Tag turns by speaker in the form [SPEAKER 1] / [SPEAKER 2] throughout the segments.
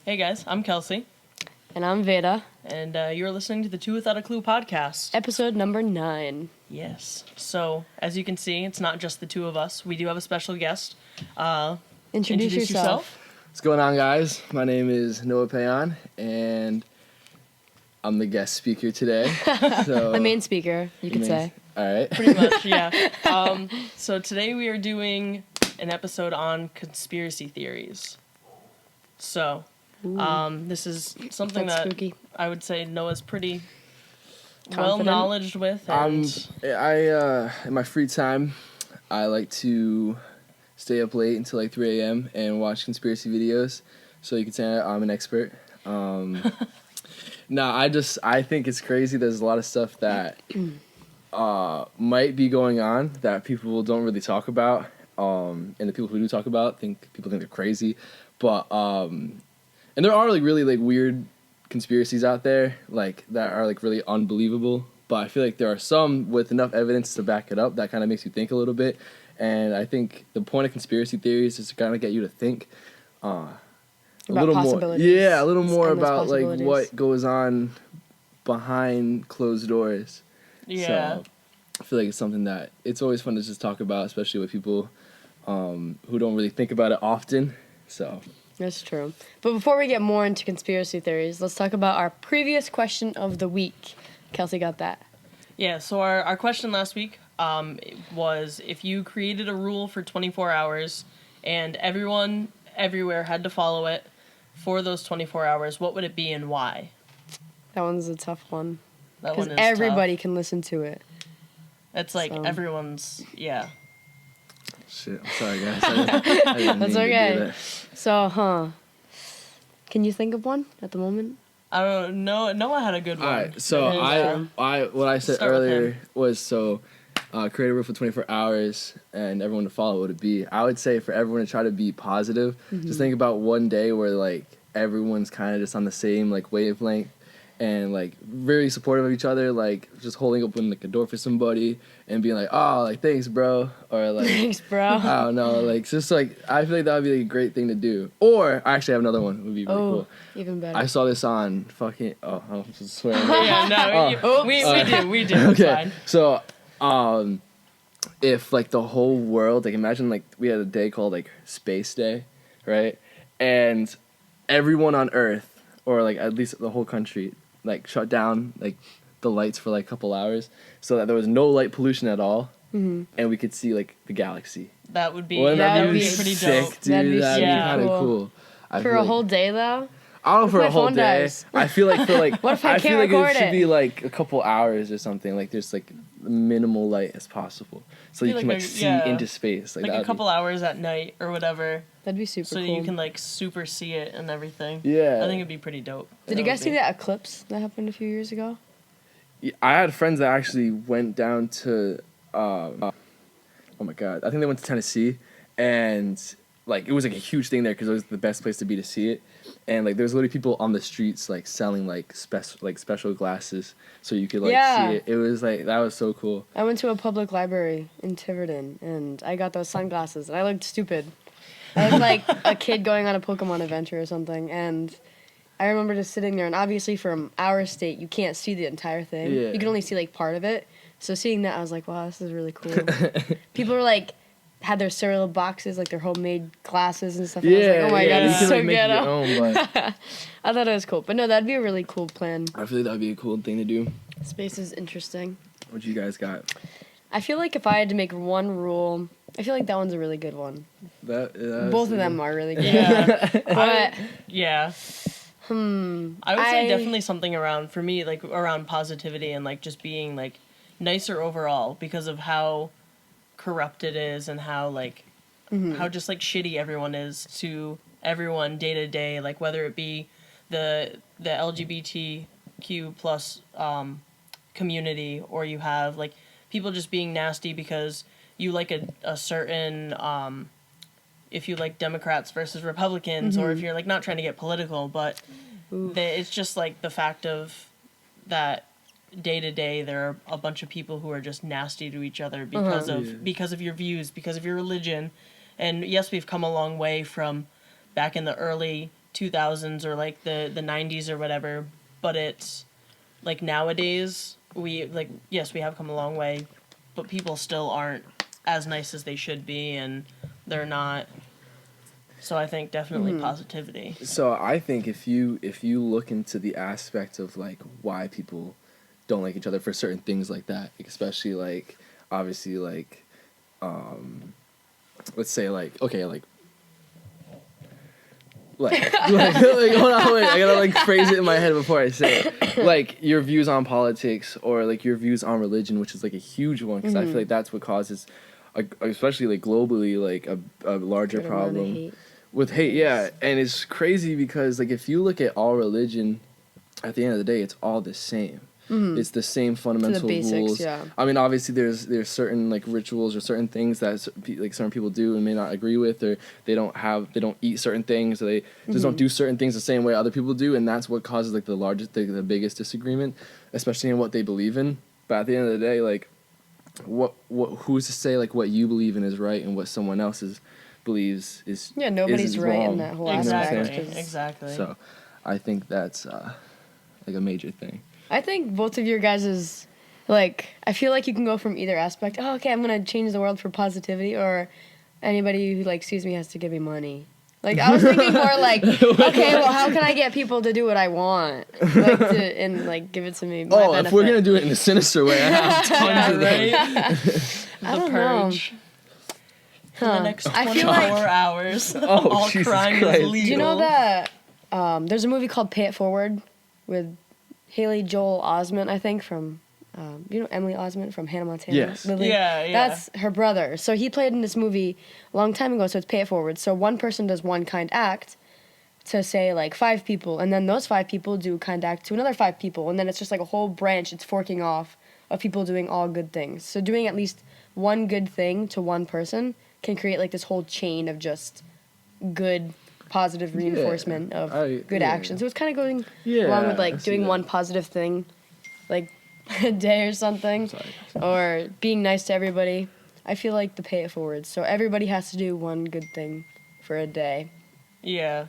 [SPEAKER 1] Hey guys, I'm Kelsey.
[SPEAKER 2] And I'm Veda.
[SPEAKER 1] And you're listening to the Two Without a Clue podcast.
[SPEAKER 2] Episode number 9.
[SPEAKER 1] Yes. So, as you can see, it's not just the two of us. We do have a special guest.
[SPEAKER 2] Introduce yourself.
[SPEAKER 3] What's going on, guys? My name is Noah Payan, and I'm the guest speaker today. So
[SPEAKER 2] The main speaker, you could say.
[SPEAKER 3] All right.
[SPEAKER 1] Pretty much, yeah. So today we are doing an episode on conspiracy theories. So, this is something
[SPEAKER 2] That's
[SPEAKER 1] that
[SPEAKER 2] spooky.
[SPEAKER 1] I would say Noah's pretty
[SPEAKER 2] Confident.
[SPEAKER 1] well-knowledged with. And
[SPEAKER 3] I in my free time, I like to stay up late until like 3 a.m. and watch conspiracy videos. So you could say I'm an expert. No, I think it's crazy. There's a lot of stuff that might be going on that people don't really talk about. And the people who do talk about people think they're crazy. But and there are like really like weird conspiracies out there like that are like really unbelievable. But I feel like there are some with enough evidence to back it up that kind of makes you think a little bit. And I think the point of conspiracy theories is to kind of get you to think a little more. Yeah, a little more about like what goes on behind closed doors.
[SPEAKER 1] yeah.
[SPEAKER 3] So I feel like it's something that it's always fun to just talk about, especially with people who don't really think about it often. So
[SPEAKER 2] That's true. But before we get more into conspiracy theories, let's talk about our previous question of the week. Kelsey got that.
[SPEAKER 1] Yeah, so our question last week was if you created a rule for 24 hours and everyone everywhere had to follow it for those 24 hours, what would it be and why?
[SPEAKER 2] That one's a tough one.
[SPEAKER 1] That one
[SPEAKER 2] Because
[SPEAKER 1] is
[SPEAKER 2] everybody
[SPEAKER 1] tough.
[SPEAKER 2] can listen to it.
[SPEAKER 1] It's like
[SPEAKER 2] So.
[SPEAKER 1] everyone's, yeah.
[SPEAKER 3] shit, I'm sorry guys. I didn't
[SPEAKER 2] That's
[SPEAKER 3] mean to do
[SPEAKER 2] okay.
[SPEAKER 3] that.
[SPEAKER 2] So, can you think of one at the moment?
[SPEAKER 1] I don't know. Noah had a good one.
[SPEAKER 3] All right, so
[SPEAKER 1] And,
[SPEAKER 3] what I said
[SPEAKER 1] Start with
[SPEAKER 3] earlier
[SPEAKER 1] him.
[SPEAKER 3] was create a rule for 24 hours and everyone to follow what would it be. I would say for everyone to try to be positive. Just think about one day where like everyone's kind of just on the same like wavelength and like very supportive of each other, like just holding open like a door for somebody and being like, oh, like thanks, bro, or like
[SPEAKER 2] Thanks, bro.
[SPEAKER 3] I don't know, like just like I feel like that would be like, a great thing to do. Or I actually have another one. It would be really cool.
[SPEAKER 2] Even better.
[SPEAKER 3] I saw this on fucking I'm just swearing.
[SPEAKER 1] yeah, no, we do. It's
[SPEAKER 3] Okay,
[SPEAKER 1] fine.
[SPEAKER 3] so if like the whole world, like imagine like we had a day called like Space Day, right? And everyone on Earth, or like at least the whole country, like shut down like the lights for like a couple hours, so that there was no light pollution at all, and we could see like the galaxy.
[SPEAKER 1] That would be,
[SPEAKER 3] Wouldn't
[SPEAKER 2] that would be
[SPEAKER 1] pretty
[SPEAKER 3] sick,
[SPEAKER 1] dope.
[SPEAKER 3] dude.
[SPEAKER 2] That'd be
[SPEAKER 3] That'd be
[SPEAKER 1] super
[SPEAKER 3] kind of
[SPEAKER 2] cool.
[SPEAKER 3] cool. I
[SPEAKER 2] For
[SPEAKER 3] feel
[SPEAKER 2] a
[SPEAKER 3] like-
[SPEAKER 2] whole day, though?
[SPEAKER 3] I don't know, for
[SPEAKER 2] my
[SPEAKER 3] a whole
[SPEAKER 2] phone
[SPEAKER 3] day.
[SPEAKER 2] dies?
[SPEAKER 3] I feel like for like
[SPEAKER 2] What if I
[SPEAKER 3] feel
[SPEAKER 2] can't
[SPEAKER 3] like
[SPEAKER 2] record
[SPEAKER 3] it should
[SPEAKER 2] it?
[SPEAKER 3] be like a couple hours or something. Like there's like minimal light as possible, so you
[SPEAKER 1] Feel
[SPEAKER 3] can
[SPEAKER 1] like
[SPEAKER 3] like
[SPEAKER 1] a-
[SPEAKER 3] see
[SPEAKER 1] yeah.
[SPEAKER 3] into space. Like
[SPEAKER 1] Like
[SPEAKER 3] that'd
[SPEAKER 1] a couple hours at night or whatever,
[SPEAKER 2] That'd be super
[SPEAKER 1] so
[SPEAKER 2] cool.
[SPEAKER 1] you can like super see it and everything.
[SPEAKER 3] Yeah.
[SPEAKER 1] I think it'd be pretty dope.
[SPEAKER 2] Did you guys see that eclipse that happened a few years ago?
[SPEAKER 3] Yeah, I had friends that actually went down to, oh my god, I think they went to Tennessee, and like it was like a huge thing there because it was the best place to be to see it, and like there's literally people on the streets like selling like special glasses so you could like
[SPEAKER 2] Yeah.
[SPEAKER 3] see it. It was like that was so cool.
[SPEAKER 2] I went to a public library in Tiverton, and I got those sunglasses, and I looked stupid. I looked like a kid going on a Pokemon adventure or something, and I remember just sitting there, and obviously from our state, you can't see the entire thing.
[SPEAKER 3] Yeah.
[SPEAKER 2] You can only see, like, part of it. So seeing that, I was like, wow, this is really cool. People were, like, had their cereal boxes, like, their homemade glasses and stuff. And I was like, oh my
[SPEAKER 1] yeah.
[SPEAKER 2] god,
[SPEAKER 1] You
[SPEAKER 2] this
[SPEAKER 1] can,
[SPEAKER 2] is so
[SPEAKER 3] like, make it your
[SPEAKER 2] ghetto.
[SPEAKER 3] own, but
[SPEAKER 2] I thought it was cool. But no, that'd be a really cool plan.
[SPEAKER 3] I feel like that would be a cool thing to do.
[SPEAKER 2] Space is interesting.
[SPEAKER 3] What you guys got?
[SPEAKER 2] I feel like if I had to make one rule, I feel like that one's a really good one. Both of them are really good.
[SPEAKER 1] Yeah.
[SPEAKER 2] But
[SPEAKER 1] Yeah. I would say definitely something around, for me, like around positivity and like just being like nicer overall because of how corrupt it is and how like how just like shitty everyone is to everyone day to day, like whether it be the LGBTQ plus community, or you have like people just being nasty because you like a certain if you like Democrats versus Republicans, or if you're like not trying to get political, but it's just like the fact of that day to day there are a bunch of people who are just nasty to each other because of your views, because of your religion. And yes, we've come a long way from back in the early 2000s or like the 90s or whatever, but it's like nowadays we like, yes, we have come a long way, but people still aren't as nice as they should be, and they're not. So I think definitely positivity.
[SPEAKER 3] So I think if you look into the aspect of like why people don't like each other for certain things like that, especially like obviously like let's say like okay like hold on, wait, I gotta like phrase it in my head before I say it. Like your views on politics or like your views on religion, which is like a huge one, because I feel like that's what causes, especially like globally, like a larger problem with hate. Yeah, and it's crazy because like if you look at all religion, at the end of the day, it's all the same. It's the same fundamental
[SPEAKER 2] basics,
[SPEAKER 3] rules.
[SPEAKER 2] yeah.
[SPEAKER 3] I mean, obviously, there's certain like rituals or certain things that like certain people do and may not agree with, or they don't eat certain things, or they just don't do certain things the same way other people do, and that's what causes like the biggest disagreement, especially in what they believe in. But at the end of the day, like, what who's to say like what you believe in is right and what someone else's believes is
[SPEAKER 2] nobody's
[SPEAKER 3] is
[SPEAKER 2] right
[SPEAKER 3] wrong.
[SPEAKER 2] in that whole
[SPEAKER 1] Exactly. Exactly.
[SPEAKER 3] So, I think that's like a major thing.
[SPEAKER 2] I think both of your guys's, like, I feel like you can go from either aspect. Oh, okay, I'm gonna change the world for positivity, or anybody who like sees me has to give me money. Like, I was thinking more like, okay, well, how can I get people to do what I want, like, and like give it to me? My benefit.
[SPEAKER 3] If we're gonna do it in a sinister way, I have tons of them.
[SPEAKER 2] I don't
[SPEAKER 1] Purge. For the next 24 hours,
[SPEAKER 3] Oh,
[SPEAKER 1] all
[SPEAKER 3] Jesus
[SPEAKER 1] crime
[SPEAKER 3] Christ.
[SPEAKER 1] is legal.
[SPEAKER 2] Do you know that there's a movie called Pay It Forward with Haley Joel Osment, I think, from you know Emily Osment from Hannah Montana?
[SPEAKER 3] Yes.
[SPEAKER 2] Lily?
[SPEAKER 1] Yeah.
[SPEAKER 2] That's her brother. So he played in this movie a long time ago, so it's Pay It Forward. So one person does one kind act to, say, like 5 people, and then those 5 people do a kind act to another 5 people, and then it's just like a whole branch, it's forking off of people doing all good things. So doing at least one good thing to one person can create like this whole chain of just good, positive reinforcement of good action. So it's kind of going along with like doing one positive thing, like a day or something, or being nice to everybody. I feel like the Pay It Forward. So everybody has to do one good thing for a day.
[SPEAKER 1] Yeah.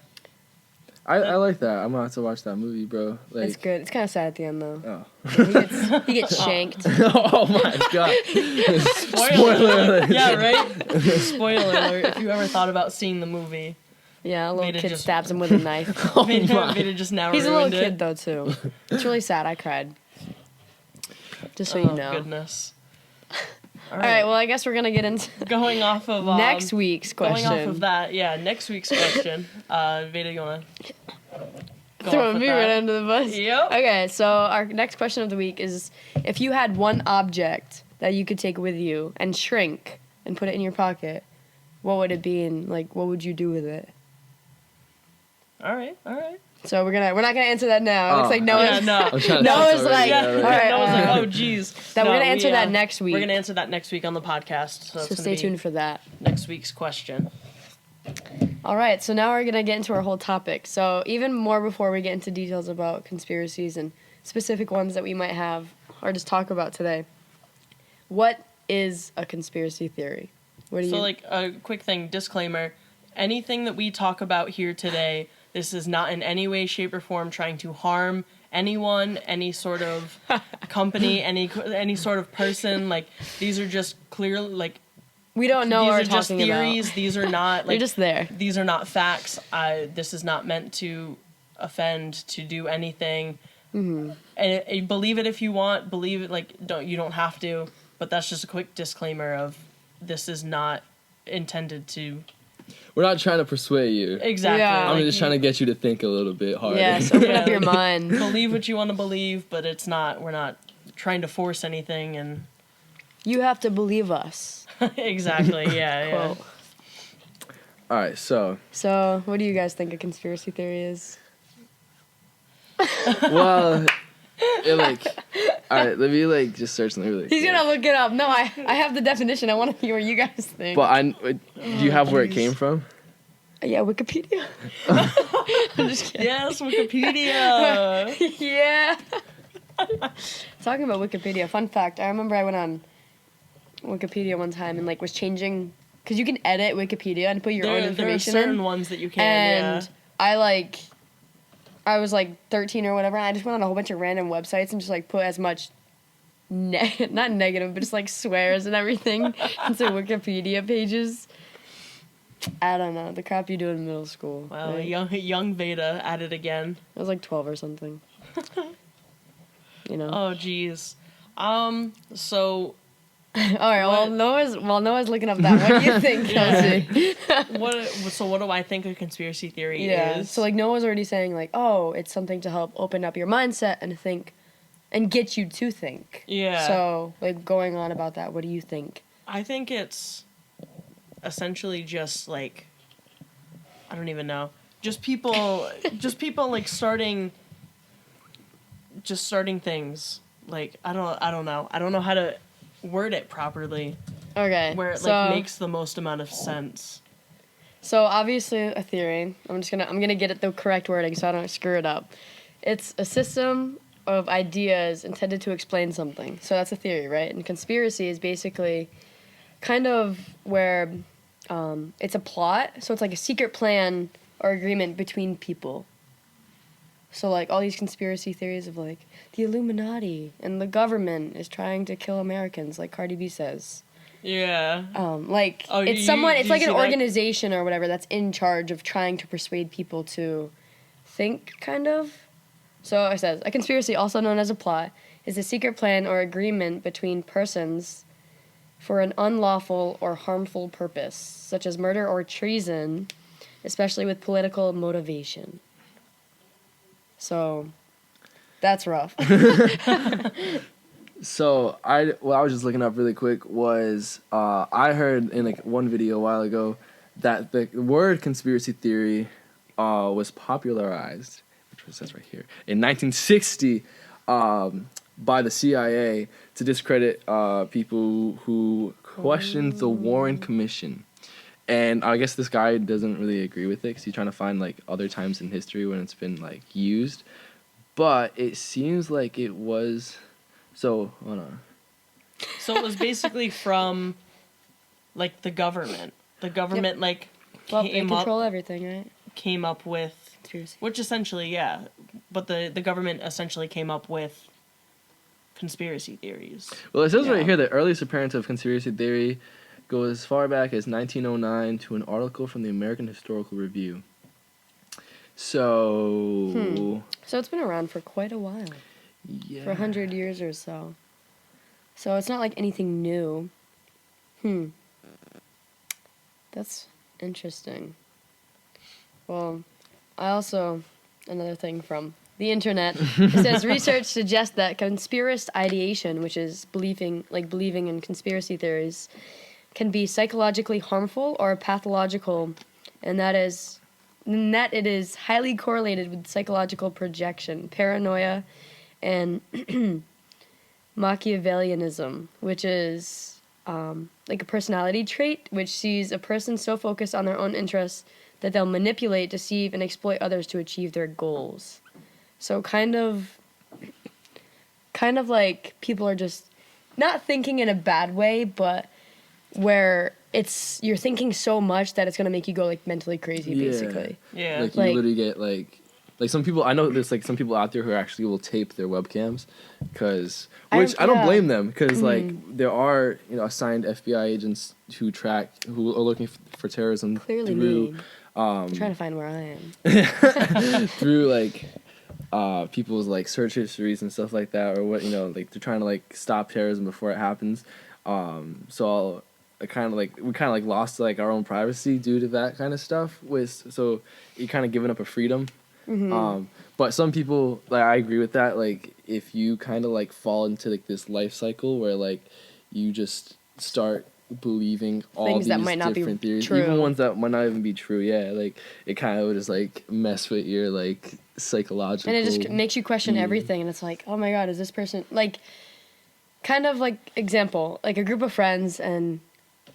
[SPEAKER 3] I like that. I'm gonna have to watch that movie, bro. Like,
[SPEAKER 2] It's good. It's kind of sad at the end though.
[SPEAKER 3] Oh.
[SPEAKER 2] He gets shanked.
[SPEAKER 3] Oh my god.
[SPEAKER 1] Spoiler alert. Yeah, right? Spoiler alert. If you ever thought about seeing the movie.
[SPEAKER 2] Yeah, a little
[SPEAKER 1] Made it
[SPEAKER 2] kid
[SPEAKER 1] just-
[SPEAKER 2] stabs him with a knife.
[SPEAKER 1] Made it just now
[SPEAKER 2] He's a little
[SPEAKER 1] ruined it.
[SPEAKER 2] kid though too. It's really sad. I cried. Just so you know.
[SPEAKER 1] Goodness.
[SPEAKER 2] All right. Well, I guess we're gonna get into
[SPEAKER 1] Going off of
[SPEAKER 2] next week's question.
[SPEAKER 1] Going off of that, yeah. Next week's question. Veda, you wanna go
[SPEAKER 2] Throwing
[SPEAKER 1] off with
[SPEAKER 2] me
[SPEAKER 1] that?
[SPEAKER 2] right under the bus.
[SPEAKER 1] Yep.
[SPEAKER 2] Okay, so our next question of the week is: if you had one object that you could take with you and shrink and put it in your pocket, what would it be, and like what would you do with it?
[SPEAKER 1] All right.
[SPEAKER 2] So we're not gonna answer that now. It looks like
[SPEAKER 1] Yeah,
[SPEAKER 2] Noah's
[SPEAKER 1] no.
[SPEAKER 2] Noah's like,
[SPEAKER 1] Yeah,
[SPEAKER 2] all right,
[SPEAKER 1] Noah's like, oh, geez.
[SPEAKER 2] That we're
[SPEAKER 1] No,
[SPEAKER 2] gonna answer that next week.
[SPEAKER 1] We're gonna answer that next week on the podcast. So,
[SPEAKER 2] So stay tuned for that.
[SPEAKER 1] next week's question.
[SPEAKER 2] All right, so now we're going to get into our whole topic. So even more before we get into details about conspiracies and specific ones that we might have or just talk about today, what is a conspiracy theory? What do you...
[SPEAKER 1] So, like, a quick thing, disclaimer, anything that we talk about here today, this is not in any way, shape, or form trying to harm anyone, any sort of company, any sort of person. Like, these are just clear, like...
[SPEAKER 2] We don't know what we're
[SPEAKER 1] These are just
[SPEAKER 2] talking
[SPEAKER 1] theories.
[SPEAKER 2] about.
[SPEAKER 1] These are not, like...
[SPEAKER 2] They're just there.
[SPEAKER 1] These are not facts. This is not meant to offend, to do anything. Mm-hmm. And believe it if you want. Believe it, like, you don't have to. But that's just a quick disclaimer of this is not intended to...
[SPEAKER 3] We're not trying to persuade you.
[SPEAKER 1] Exactly.
[SPEAKER 2] Yeah.
[SPEAKER 3] I'm just trying to get you to think a little bit harder.
[SPEAKER 2] Yes, open up your mind.
[SPEAKER 1] Believe what you want to believe, but it's not... We're not trying to force anything, and...
[SPEAKER 2] You have to believe us.
[SPEAKER 1] Exactly, yeah.
[SPEAKER 2] Quote.
[SPEAKER 3] All right, so
[SPEAKER 2] what do you guys think a conspiracy theory is?
[SPEAKER 3] well, all right, let me just search something really.
[SPEAKER 2] He's gonna look it up. No, I have the definition. I want to hear what you guys think.
[SPEAKER 3] But do you have where it came from?
[SPEAKER 2] Yeah, Wikipedia. I'm just kidding.
[SPEAKER 1] Yes, Wikipedia.
[SPEAKER 2] Yeah. Talking about Wikipedia, fun fact, I remember I went on Wikipedia one time and was changing, because you can edit Wikipedia and put your own
[SPEAKER 1] There are
[SPEAKER 2] information
[SPEAKER 1] certain
[SPEAKER 2] in.
[SPEAKER 1] ones that you can,
[SPEAKER 2] And I was like 13 or whatever, and I just went on a whole bunch of random websites and just like put as much not negative, but just like swears and everything into Wikipedia pages. I don't know, the crap you do in middle school.
[SPEAKER 1] Wow,
[SPEAKER 2] right?
[SPEAKER 1] young Veda at it again.
[SPEAKER 2] I was like 12 or something. You know.
[SPEAKER 1] Oh, jeez. So
[SPEAKER 2] All right. Well, Noah's looking up that. What do you think, Kelsey?
[SPEAKER 1] what do I think a conspiracy theory
[SPEAKER 2] Yeah.
[SPEAKER 1] is?
[SPEAKER 2] So like Noah's already saying like, oh, it's something to help open up your mindset and think, and get you to think.
[SPEAKER 1] Yeah.
[SPEAKER 2] So like going on about that, what do you think?
[SPEAKER 1] I think it's essentially just like, I don't even know, just people like starting things. Like I don't know how to word it properly
[SPEAKER 2] Okay.
[SPEAKER 1] where it like makes the most amount of sense.
[SPEAKER 2] So obviously a theory. I'm gonna get it the correct wording so I don't screw it up. It's a system of ideas intended to explain something. So that's a theory, right? And conspiracy is basically kind of where it's a plot. So it's like a secret plan or agreement between people. So like all these conspiracy theories of like the Illuminati and the government is trying to kill Americans, like Cardi B says.
[SPEAKER 1] Yeah.
[SPEAKER 2] It's like an organization or whatever that's in charge of trying to persuade people to think, kind of. So it says, a conspiracy, also known as a plot, is a secret plan or agreement between persons for an unlawful or harmful purpose, such as murder or treason, especially with political motivation. So, that's rough.
[SPEAKER 3] So what I was just looking up really quick was I heard in like one video a while ago that the word conspiracy theory was popularized, which it says right here, in 1960 by the CIA to discredit people who questioned the Warren Commission. And I guess this guy doesn't really agree with it because he's trying to find like other times in history when it's been like used. But it seems like it was. So hold on.
[SPEAKER 1] So it was basically from like the government. The government
[SPEAKER 2] Yep. They control everything, right?
[SPEAKER 1] came up with
[SPEAKER 2] Conspiracy.
[SPEAKER 1] which essentially but the government essentially came up with conspiracy theories.
[SPEAKER 3] Well, it says
[SPEAKER 2] Yeah.
[SPEAKER 3] right here the earliest appearance of conspiracy theory goes as far back as 1909 to an article from the American Historical Review. So.
[SPEAKER 2] So it's been around for quite a while.
[SPEAKER 3] Yeah.
[SPEAKER 2] For 100 years or so. So it's not like anything new. That's interesting. Well, another thing from the internet, it says research suggests that conspiracist ideation, which is believing in conspiracy theories, can be psychologically harmful or pathological, and that it is highly correlated with psychological projection, paranoia, and Machiavellianism, which is like a personality trait which sees a person so focused on their own interests that they'll manipulate, deceive, and exploit others to achieve their goals. So kind of like people are just not thinking in a bad way, but where you're thinking so much that it's gonna make you go like mentally crazy, basically.
[SPEAKER 1] Yeah.
[SPEAKER 3] Like you literally get like some people, I know there's like some people out there who actually will tape their webcams, which I don't blame them, because like there are assigned FBI agents who are looking for terrorism
[SPEAKER 2] Clearly
[SPEAKER 3] through
[SPEAKER 2] I'm trying to find where I am.
[SPEAKER 3] through like people's like search histories and stuff like that, or what like they're trying to like stop terrorism before it happens. So we kind of like lost like our own privacy due to that kind of stuff. So you're kind of giving up a freedom.
[SPEAKER 2] Mm-hmm.
[SPEAKER 3] But some people, like, I agree with that. Like, if you kind of like fall into like this life cycle where like you just start believing all
[SPEAKER 2] Things
[SPEAKER 3] these
[SPEAKER 2] that might not be
[SPEAKER 3] different theories,
[SPEAKER 2] true.
[SPEAKER 3] even ones that might not even be true. Yeah, like it kind of would just like mess with your like psychological.
[SPEAKER 2] And it just makes you question everything, and it's like, oh my god, is this person like, kind of like example, like a group of friends, and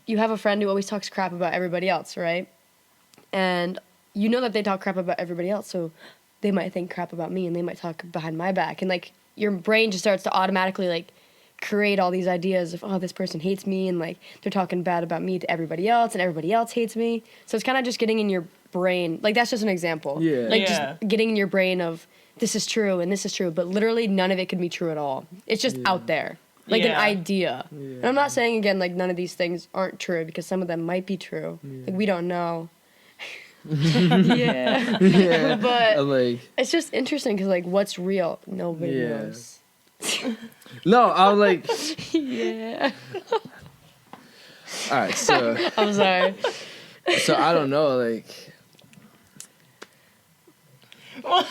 [SPEAKER 2] you have a friend who always talks crap about everybody else, right? And you know that they talk crap about everybody else, so they might think crap about me, and they might talk behind my back, and like your brain just starts to automatically like create all these ideas of, oh, this person hates me, and like they're talking bad about me to everybody else, and everybody else hates me. So it's kind of just getting in your brain. Like, that's just an example.
[SPEAKER 3] Yeah.
[SPEAKER 2] Like,
[SPEAKER 1] Yeah.
[SPEAKER 2] just getting in your brain of, this is true and this is true, but literally none of it could be true at all. It's just out there. Like an
[SPEAKER 1] Yeah.
[SPEAKER 2] idea. And I'm not saying, again, like, none of these things aren't true, because some of them might be true. Like, we don't know. Yeah.
[SPEAKER 3] Yeah.
[SPEAKER 2] But
[SPEAKER 3] Like,
[SPEAKER 2] it's just interesting, because, like, what's real? Nobody
[SPEAKER 3] Yeah.
[SPEAKER 2] knows.
[SPEAKER 3] no, I'm like,
[SPEAKER 2] Yeah.
[SPEAKER 3] all right, so
[SPEAKER 2] I'm sorry.
[SPEAKER 3] I don't know, like,
[SPEAKER 2] All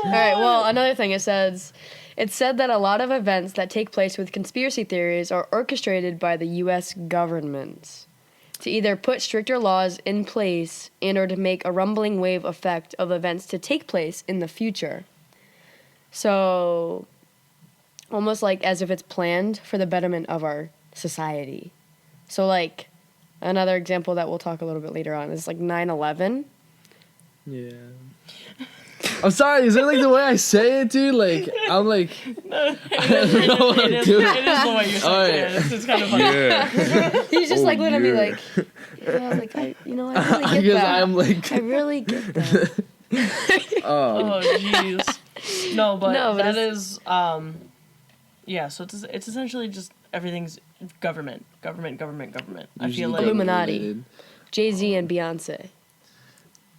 [SPEAKER 2] right, well, another thing it said that a lot of events that take place with conspiracy theories are orchestrated by the U.S. government to either put stricter laws in place and or to make a rumbling wave effect of events to take place in the future. So, almost like as if it's planned for the betterment of our society. So, like, another example that we'll talk a little bit later on is like 9/11.
[SPEAKER 3] yeah. I'm sorry, is it like the way I say it, dude? Like, I'm like, I don't know what I'm doing.
[SPEAKER 1] It is the way you're saying
[SPEAKER 3] Alright.
[SPEAKER 1] it. It's kind of funny.
[SPEAKER 3] Yeah.
[SPEAKER 2] He's just like looking at me
[SPEAKER 3] yeah.
[SPEAKER 2] like, yeah, like I really get
[SPEAKER 3] Because
[SPEAKER 2] that.
[SPEAKER 3] I'm like,
[SPEAKER 2] I really get that.
[SPEAKER 1] Oh, jeez. No, but
[SPEAKER 2] No, but
[SPEAKER 1] that is, yeah, so it's essentially just everything's government. I feel
[SPEAKER 3] usually
[SPEAKER 1] like...
[SPEAKER 2] Illuminati.
[SPEAKER 3] related.
[SPEAKER 2] Jay-Z and Beyonce.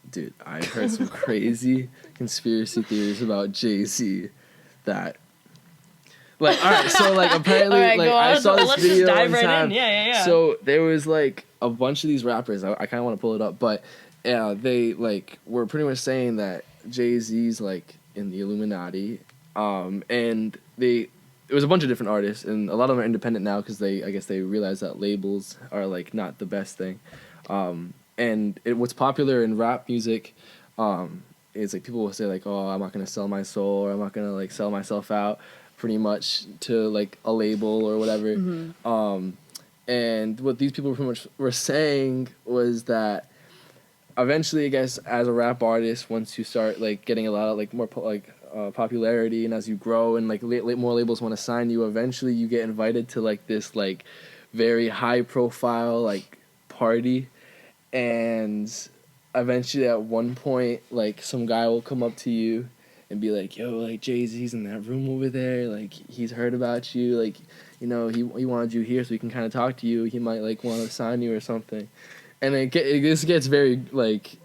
[SPEAKER 3] Dude, I heard some crazy conspiracy theories about Jay-Z that, like, all right, so like apparently,
[SPEAKER 2] All right,
[SPEAKER 3] like
[SPEAKER 2] go on.
[SPEAKER 3] I saw this
[SPEAKER 1] Let's
[SPEAKER 3] video
[SPEAKER 1] just dive
[SPEAKER 3] one
[SPEAKER 1] right
[SPEAKER 3] time.
[SPEAKER 1] in. Yeah.
[SPEAKER 3] So there was like a bunch of these rappers. I kind of want to pull it up, but yeah, they like were pretty much saying that Jay-Z's like in the Illuminati, and it was a bunch of different artists, and a lot of them are independent now because I guess they realize that labels are like not the best thing. And what's popular in rap music is like people will say like, oh, I'm not gonna sell my soul, or I'm not gonna like sell myself out pretty much to like a label or whatever. And what these people pretty much were saying was that eventually, I guess, as a rap artist, once you start like getting a lot of like more popularity, and as you grow and like more labels want to sign you, eventually you get invited to like this like very high profile like party. And eventually at one point, like, some guy will come up to you and be like, yo, like, Jay-Z's in that room over there. Like, he's heard about you. Like, you know, he wanted you here so he can kind of talk to you. He might, like, want to sign you or something. And this gets very, like,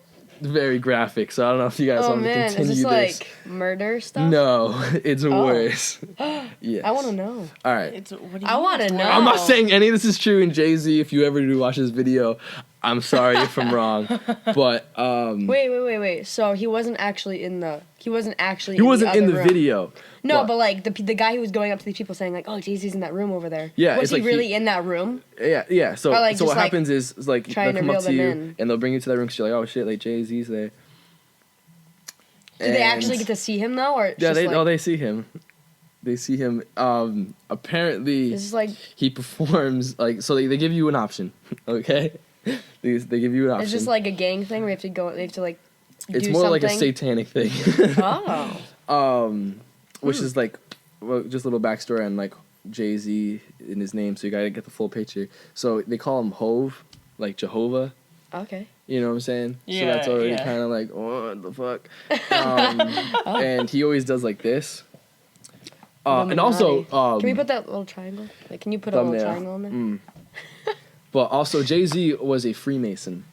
[SPEAKER 3] very graphic. So I don't know if you guys want to continue
[SPEAKER 2] is this
[SPEAKER 3] this.
[SPEAKER 2] like murder stuff?
[SPEAKER 3] No, it's worse. Yes.
[SPEAKER 2] I want to know.
[SPEAKER 3] All right.
[SPEAKER 1] What do you
[SPEAKER 2] I
[SPEAKER 1] mean
[SPEAKER 2] wanna
[SPEAKER 1] it's
[SPEAKER 2] know.
[SPEAKER 1] worse?
[SPEAKER 3] I'm not saying any of this is true. And Jay-Z, if you ever do watch this video, I'm sorry if I'm wrong, but
[SPEAKER 2] Wait. So he wasn't actually in the. He wasn't actually.
[SPEAKER 3] he wasn't in
[SPEAKER 2] other
[SPEAKER 3] the
[SPEAKER 2] room.
[SPEAKER 3] video.
[SPEAKER 2] No, but like the guy who was going up to these people saying like, "Oh, Jay-Z's in that room over there."
[SPEAKER 3] Yeah,
[SPEAKER 2] was
[SPEAKER 3] it's
[SPEAKER 2] he
[SPEAKER 3] like
[SPEAKER 2] really in that room?
[SPEAKER 3] Yeah. So
[SPEAKER 2] Or, like,
[SPEAKER 3] so
[SPEAKER 2] just,
[SPEAKER 3] what
[SPEAKER 2] like,
[SPEAKER 3] happens is like they'll
[SPEAKER 2] trying to
[SPEAKER 3] come up
[SPEAKER 2] reel
[SPEAKER 3] to
[SPEAKER 2] them
[SPEAKER 3] you
[SPEAKER 2] in?
[SPEAKER 3] and they'll bring you to that room because you're like, oh shit, like Jay-Z's there.
[SPEAKER 2] Did they actually get to see him though, or
[SPEAKER 3] Yeah,
[SPEAKER 2] just, like,
[SPEAKER 3] they see him. They see him. Apparently,
[SPEAKER 2] It's just like
[SPEAKER 3] he performs like so. They give you an option, okay? They give you an option.
[SPEAKER 2] it's just like a gang thing where you have to go. They have to like.
[SPEAKER 3] It's
[SPEAKER 2] do
[SPEAKER 3] more like a
[SPEAKER 2] something.
[SPEAKER 3] satanic thing.
[SPEAKER 2] Oh.
[SPEAKER 3] Which is like, well, just a little backstory on like Jay-Z in his name, so you gotta get the full picture. So they call him Hove, like Jehovah.
[SPEAKER 2] Okay.
[SPEAKER 3] You know what I'm saying?
[SPEAKER 1] Yeah,
[SPEAKER 3] so that's already
[SPEAKER 1] yeah.
[SPEAKER 3] kind of like, oh, what the fuck? And he always does like this. And also,
[SPEAKER 2] Illuminati. Can we put that little triangle? Like, can you put a little
[SPEAKER 3] thumbnail.
[SPEAKER 2] triangle on there?
[SPEAKER 3] But also, Jay-Z was a Freemason.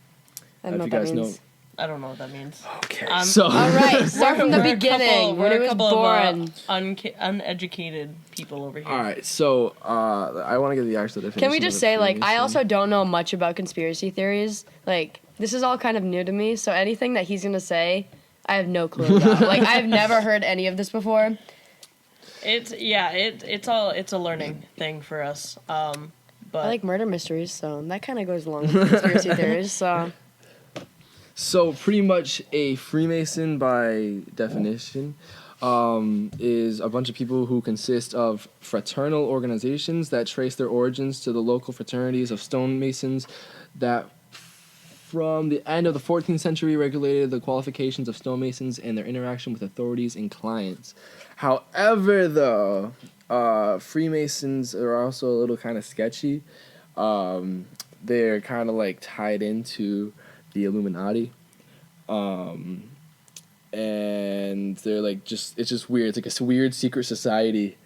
[SPEAKER 2] I don't know
[SPEAKER 3] if
[SPEAKER 2] what
[SPEAKER 3] you
[SPEAKER 2] that
[SPEAKER 3] guys
[SPEAKER 2] means.
[SPEAKER 3] know.
[SPEAKER 1] I don't know what that means.
[SPEAKER 3] Okay.
[SPEAKER 1] Um,
[SPEAKER 3] So.
[SPEAKER 2] All right, start from the
[SPEAKER 1] We're a
[SPEAKER 2] beginning when it was born.
[SPEAKER 1] Uneducated people over here.
[SPEAKER 3] All right. So I want to get the actual definition.
[SPEAKER 2] Can we just
[SPEAKER 3] of
[SPEAKER 2] say, like, I
[SPEAKER 3] Freemason.
[SPEAKER 2] also don't know much about conspiracy theories. Like, this is all kind of new to me, so anything that he's gonna say, I have no clue about. Like, I've never heard any of this before.
[SPEAKER 1] It's a learning thing for us. But
[SPEAKER 2] I like murder mysteries, so that kind of goes along with conspiracy theories.
[SPEAKER 3] So pretty much a Freemason by definition is a bunch of people who consist of fraternal organizations that trace their origins to the local fraternities of stonemasons that from the end of the 14th century regulated the qualifications of stonemasons and their interaction with authorities and clients. However, though, Freemasons are also a little kind of sketchy. They're kind of like tied into the Illuminati. And they're like it's just weird. It's like a weird secret society,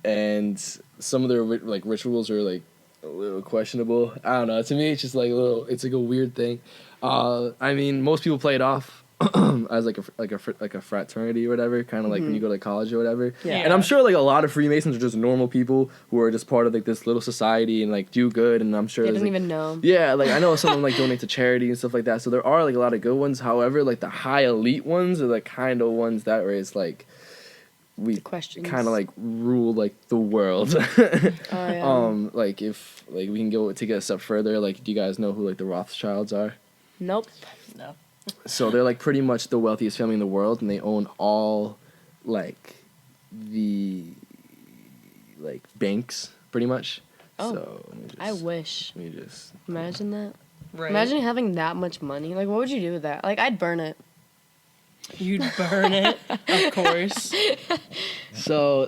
[SPEAKER 3] and some of their like rituals are like a little questionable. I don't know. To me, it's just like a little. It's like a weird thing. I mean, most people play it off as like a fraternity or whatever, kind of like when you go to college or whatever.
[SPEAKER 2] Yeah.
[SPEAKER 3] And I'm sure like a lot of Freemasons are just normal people who are just part of like this little society and like do good. And I'm sure
[SPEAKER 2] They
[SPEAKER 3] there's,
[SPEAKER 2] didn't
[SPEAKER 3] like,
[SPEAKER 2] even know.
[SPEAKER 3] yeah, like I know some of them like donate to charity and stuff like that. So there are like a lot of good ones. However, like the high elite ones are like kind of ones that where it's like we
[SPEAKER 2] Questions.
[SPEAKER 3] kind of like rule like the world.
[SPEAKER 2] Oh, yeah.
[SPEAKER 3] Like if like we can go take it a step further. Like, do you guys know who like the Rothschilds are?
[SPEAKER 2] Nope.
[SPEAKER 1] No.
[SPEAKER 3] So they're like pretty much the wealthiest family in the world, and they own all like the like banks pretty much.
[SPEAKER 2] Oh.
[SPEAKER 3] So let me just,
[SPEAKER 2] I wish.
[SPEAKER 3] Let me just.
[SPEAKER 2] Imagine that.
[SPEAKER 1] Right.
[SPEAKER 2] Imagine having that much money. Like, what would you do with that? Like, I'd burn it.
[SPEAKER 1] You'd burn it, of course.
[SPEAKER 3] So,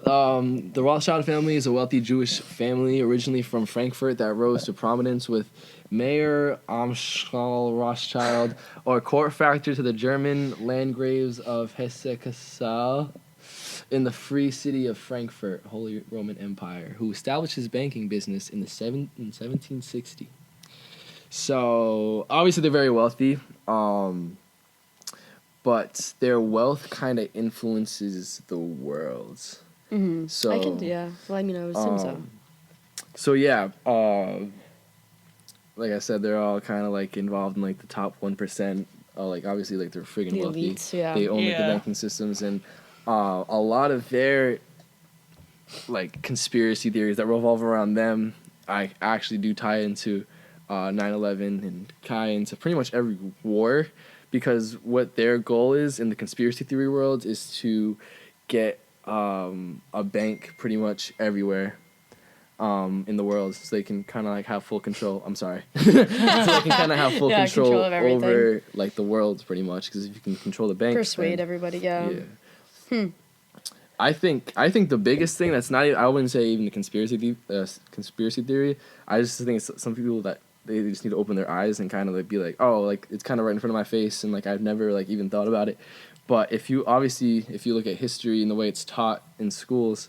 [SPEAKER 3] the Rothschild family is a wealthy Jewish family originally from Frankfurt that rose to prominence with Mayor Amschel Rothschild, or court factor to the German Landgraves of Hesse-Kassel in the Free City of Frankfurt, Holy Roman Empire, who established his banking business in 1760. So, obviously they're very wealthy. But their wealth kind of influences the world.
[SPEAKER 2] Mm-hmm.
[SPEAKER 3] So
[SPEAKER 2] I can, yeah. Well, I mean, I would assume so.
[SPEAKER 3] So yeah, like I said, they're all kind of like involved in like the top 1%. Like obviously, like they're friggin'
[SPEAKER 2] The
[SPEAKER 3] wealthy.
[SPEAKER 2] elites, yeah.
[SPEAKER 3] They own like, the
[SPEAKER 1] Yeah.
[SPEAKER 3] banking systems, and a lot of their like conspiracy theories that revolve around them, I actually do tie into 9/11 and tie into pretty much every war. Because what their goal is in the conspiracy theory world is to get a bank pretty much everywhere in the world, so they can kind of like have full control. I'm sorry, so they can kind of have full
[SPEAKER 2] Yeah,
[SPEAKER 3] control
[SPEAKER 2] of everything.
[SPEAKER 3] over like the world pretty much. Because if you can control the bank,
[SPEAKER 2] Persuade everybody, yeah.
[SPEAKER 3] I think the biggest thing that's not. I wouldn't say even the conspiracy theory. I just think it's some people that they just need to open their eyes and kind of like be like, oh, like it's kind of right in front of my face, and like I've never like even thought about it. But if you look at history and the way it's taught in schools,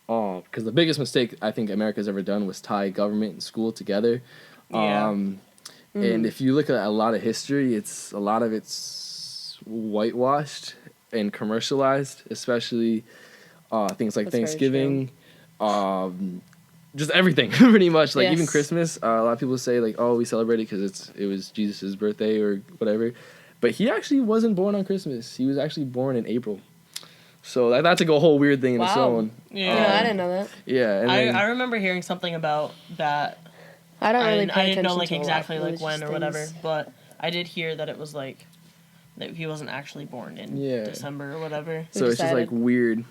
[SPEAKER 3] because the biggest mistake I think America's ever done was tie government and school together.
[SPEAKER 1] Yeah.
[SPEAKER 3] And if you look at a lot of history, a lot of it's whitewashed and commercialized, especially things like
[SPEAKER 2] That's very
[SPEAKER 3] Thanksgiving, just everything pretty much. Like even
[SPEAKER 2] Yes.
[SPEAKER 3] Christmas, a lot of people say like, oh, we celebrate it because it was Jesus' birthday or whatever, but he actually wasn't born on Christmas. He was actually born in April. So that's like a whole weird thing in its
[SPEAKER 2] Wow.
[SPEAKER 3] own.
[SPEAKER 1] Yeah.
[SPEAKER 2] I didn't know that.
[SPEAKER 3] Yeah, and then,
[SPEAKER 1] I remember hearing something about that.
[SPEAKER 2] I don't really pay
[SPEAKER 1] I didn't know
[SPEAKER 2] attention
[SPEAKER 1] like
[SPEAKER 2] to a lot
[SPEAKER 1] exactly
[SPEAKER 2] of
[SPEAKER 1] like
[SPEAKER 2] religious
[SPEAKER 1] when or whatever,
[SPEAKER 2] things.
[SPEAKER 1] but I did hear that it was like that he wasn't actually born in
[SPEAKER 3] Yeah.
[SPEAKER 1] December or whatever.
[SPEAKER 3] so it's just like
[SPEAKER 2] decided?
[SPEAKER 3] weird.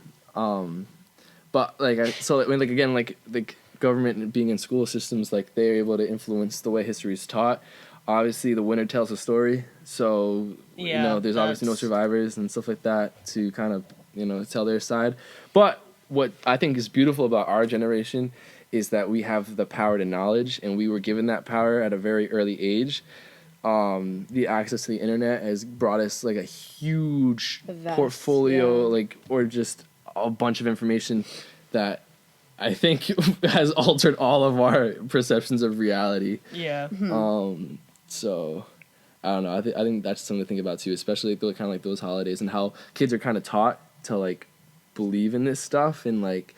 [SPEAKER 3] But like when like again like the government being in school systems, like they're able to influence the way history is taught. Obviously, the winner tells the story. So
[SPEAKER 1] Yeah,
[SPEAKER 3] there's obviously no
[SPEAKER 1] that's-
[SPEAKER 3] survivors and stuff like that to kind of tell their side. But what I think is beautiful about our generation is that we have the power to knowledge, and we were given that power at a very early age. The access to the internet has brought us like a huge
[SPEAKER 2] Vast,
[SPEAKER 3] portfolio,
[SPEAKER 2] yeah.
[SPEAKER 3] like or just a bunch of information that I think has altered all of our perceptions of reality.
[SPEAKER 1] Yeah.
[SPEAKER 3] So I don't know. I think that's something to think about too, especially kind of like those holidays and how kids are kind of taught to like believe in this stuff, and like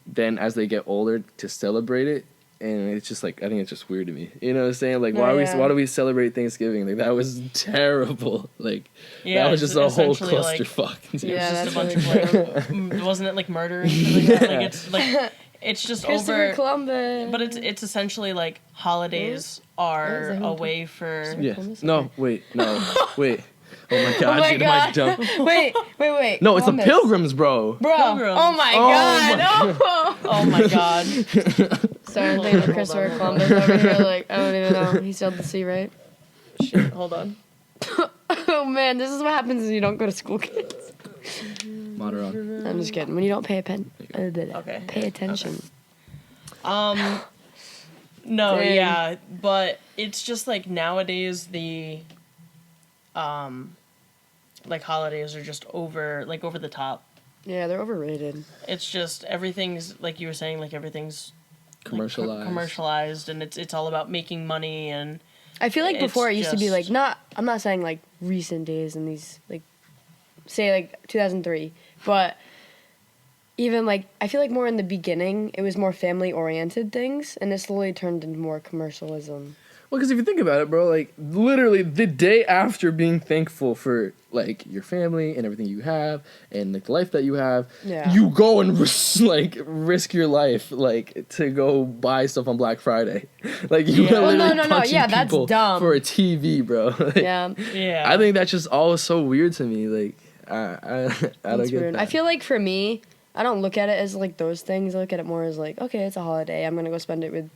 [SPEAKER 3] then as they get older to celebrate it. And it's just like I think it's just weird to me. You know what I'm saying? Like why do we celebrate Thanksgiving? Like that was terrible. Like
[SPEAKER 1] Yeah,
[SPEAKER 3] that was just a whole
[SPEAKER 1] essentially, like,
[SPEAKER 3] clusterfuck.
[SPEAKER 2] Yeah,
[SPEAKER 1] It's just
[SPEAKER 2] that's
[SPEAKER 1] a bunch
[SPEAKER 2] really
[SPEAKER 1] of like, wasn't it like murder and shit like that? Like it's like it's just
[SPEAKER 2] Christopher
[SPEAKER 1] over.
[SPEAKER 2] Columbus.
[SPEAKER 1] But it's essentially like holidays are
[SPEAKER 2] that who
[SPEAKER 1] a
[SPEAKER 2] it
[SPEAKER 1] way for
[SPEAKER 3] Yeah.
[SPEAKER 2] Columbus?
[SPEAKER 3] No. Wait. No. Wait. Oh my god.
[SPEAKER 2] Oh my
[SPEAKER 3] dude, am I
[SPEAKER 2] God.
[SPEAKER 3] dumb?
[SPEAKER 2] Wait.
[SPEAKER 3] No, it's the
[SPEAKER 2] Columbus.
[SPEAKER 3] Pilgrims, bro.
[SPEAKER 2] Bro.
[SPEAKER 1] Pilgrims.
[SPEAKER 2] Oh my
[SPEAKER 3] Oh
[SPEAKER 2] God.
[SPEAKER 1] oh my god.
[SPEAKER 2] Sorry, I'm
[SPEAKER 1] Hold
[SPEAKER 2] thinking
[SPEAKER 1] on,
[SPEAKER 2] of Christopher
[SPEAKER 1] hold on.
[SPEAKER 2] Columbus over here. Like, I don't even know. He sailed the sea, right?
[SPEAKER 1] Shit, hold on.
[SPEAKER 2] Oh man, this is what happens when you don't go to school, kids.
[SPEAKER 3] Moderon.
[SPEAKER 2] I'm just kidding. When you don't pay
[SPEAKER 1] Okay.
[SPEAKER 2] pay attention.
[SPEAKER 1] No,
[SPEAKER 2] Dang.
[SPEAKER 1] yeah, but it's just like nowadays holidays are just over the top.
[SPEAKER 2] Yeah, they're overrated.
[SPEAKER 1] It's just everything's like you were saying, like everything's
[SPEAKER 3] Commercialized.
[SPEAKER 1] commercialized, and it's all about making money. And
[SPEAKER 2] I feel like before it used to be like
[SPEAKER 1] just-
[SPEAKER 2] I'm not saying like recent days and these like say like 2003, but even like I feel like more in the beginning it was more family oriented things, and it slowly turned into more commercialism.
[SPEAKER 3] Well, because if you think about it, bro, like literally the day after being thankful for like your family and everything you have and like the life that you have,
[SPEAKER 2] Yeah.
[SPEAKER 3] you go and risk your life like to go buy stuff on Black Friday. Like you
[SPEAKER 1] Yeah.
[SPEAKER 3] are
[SPEAKER 1] Well,
[SPEAKER 3] literally
[SPEAKER 2] no,
[SPEAKER 3] punching
[SPEAKER 2] yeah, that's
[SPEAKER 3] people
[SPEAKER 2] dumb.
[SPEAKER 3] for a TV, bro. Like,
[SPEAKER 2] Yeah,
[SPEAKER 1] yeah.
[SPEAKER 3] I think that's just all so weird to me. Like I don't
[SPEAKER 2] it's
[SPEAKER 3] get
[SPEAKER 2] weird.
[SPEAKER 3] that.
[SPEAKER 2] I feel like for me, I don't look at it as like those things. I look at it more as like, okay, it's a holiday. I'm gonna go spend it with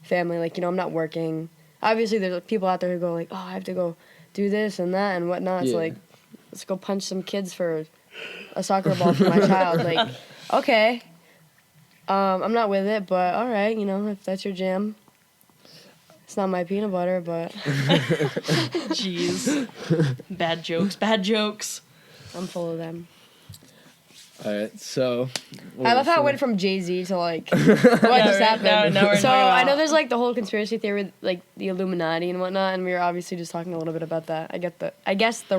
[SPEAKER 2] family. Like, you know, I'm not working. Obviously, there's people out there who go like, oh, I have to go do this and that and whatnot. It's
[SPEAKER 3] Yeah.
[SPEAKER 2] like, let's go punch some kids for a soccer ball for my child. Like, okay, I'm not with it, but all right, you know, if that's your jam. It's not my peanut butter, but
[SPEAKER 1] Jeez. Bad jokes.
[SPEAKER 2] I'm full of them.
[SPEAKER 3] All right, so
[SPEAKER 2] I love how it went from Jay-Z to like what just
[SPEAKER 1] right.
[SPEAKER 2] happened.
[SPEAKER 1] Now we're
[SPEAKER 2] So
[SPEAKER 1] talking
[SPEAKER 2] I
[SPEAKER 1] about-
[SPEAKER 2] know there's like the whole conspiracy theory with like the Illuminati and whatnot, and we were obviously just talking a little bit about that. I guess the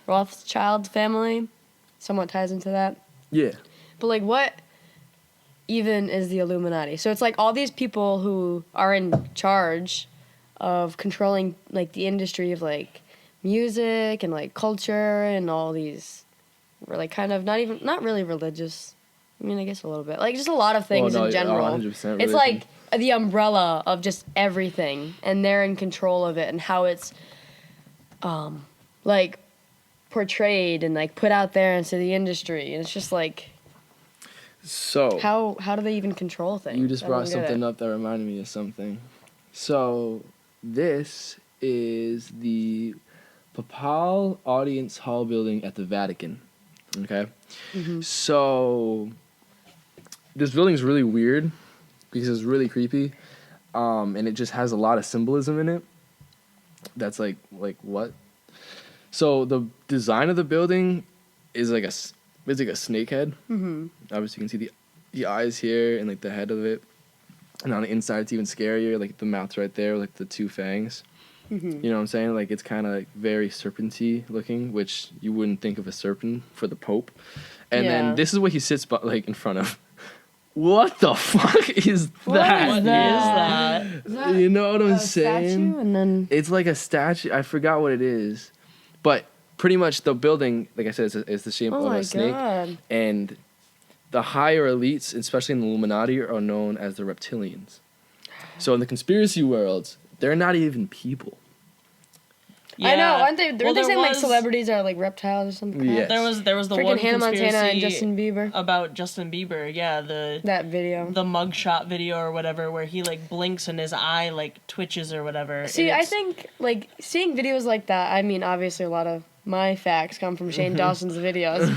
[SPEAKER 2] Rothschild family somewhat ties into that.
[SPEAKER 3] yeah.
[SPEAKER 2] But like what even is the Illuminati? So it's like all these people who are in charge of controlling like the industry of like music and like culture and all these were like kind of not really religious. I mean, I guess a little bit. Like just a lot of things
[SPEAKER 3] no,
[SPEAKER 2] in general.
[SPEAKER 3] 100%
[SPEAKER 2] It's
[SPEAKER 3] religion.
[SPEAKER 2] like the umbrella of just everything, and they're in control of it and how it's like portrayed and like put out there into the industry. And it's just like
[SPEAKER 3] So
[SPEAKER 2] how do they even control things?
[SPEAKER 3] you just
[SPEAKER 2] I don't
[SPEAKER 3] brought
[SPEAKER 2] get
[SPEAKER 3] something
[SPEAKER 2] it.
[SPEAKER 3] up that reminded me of something. So this is the Papal Audience Hall building at the Vatican. Okay?
[SPEAKER 2] Mm-hmm.
[SPEAKER 3] So this building's really weird because it's really creepy. And it just has a lot of symbolism in it. That's like what? So the design of the building is like a snake head.
[SPEAKER 2] Mm-hmm.
[SPEAKER 3] Obviously, you can see the eyes here and like the head of it, and on the inside it's even scarier. Like the mouth's right there, like the two fangs.
[SPEAKER 2] Mm-hmm.
[SPEAKER 3] You know what I'm saying? Like it's kind of like very serpenty looking, which you wouldn't think of a serpent for the Pope. And
[SPEAKER 2] Yeah.
[SPEAKER 3] then this is what he sits like in front of. What the fuck is that?
[SPEAKER 1] What is
[SPEAKER 2] that?
[SPEAKER 1] that?
[SPEAKER 2] Is that
[SPEAKER 3] You know what I'm
[SPEAKER 2] a
[SPEAKER 3] saying?
[SPEAKER 2] statue? And then
[SPEAKER 3] It's like a statue. I forgot what it is, but pretty much the building, like I said, is the shape
[SPEAKER 2] oh
[SPEAKER 3] of
[SPEAKER 2] my
[SPEAKER 3] a snake.
[SPEAKER 2] god.
[SPEAKER 3] And the higher elites, especially in the Illuminati, are known as the reptilians. So in the conspiracy worlds, they're not even people.
[SPEAKER 2] I know, aren't they?
[SPEAKER 1] Well,
[SPEAKER 2] Were they saying like
[SPEAKER 1] was-
[SPEAKER 2] celebrities are like reptiles or something?
[SPEAKER 3] Yeah.
[SPEAKER 1] There was the
[SPEAKER 2] Freaking
[SPEAKER 1] one
[SPEAKER 2] Hannah Montana
[SPEAKER 1] conspiracy
[SPEAKER 2] and Justin Bieber.
[SPEAKER 1] about Justin Bieber. Yeah,
[SPEAKER 2] That video.
[SPEAKER 1] the mugshot video or whatever, where he like blinks and his eye like twitches or whatever.
[SPEAKER 2] See,
[SPEAKER 1] and
[SPEAKER 2] I
[SPEAKER 1] it's-
[SPEAKER 2] think like seeing videos like that. I mean, obviously a lot of my facts come from Shane Dawson's videos,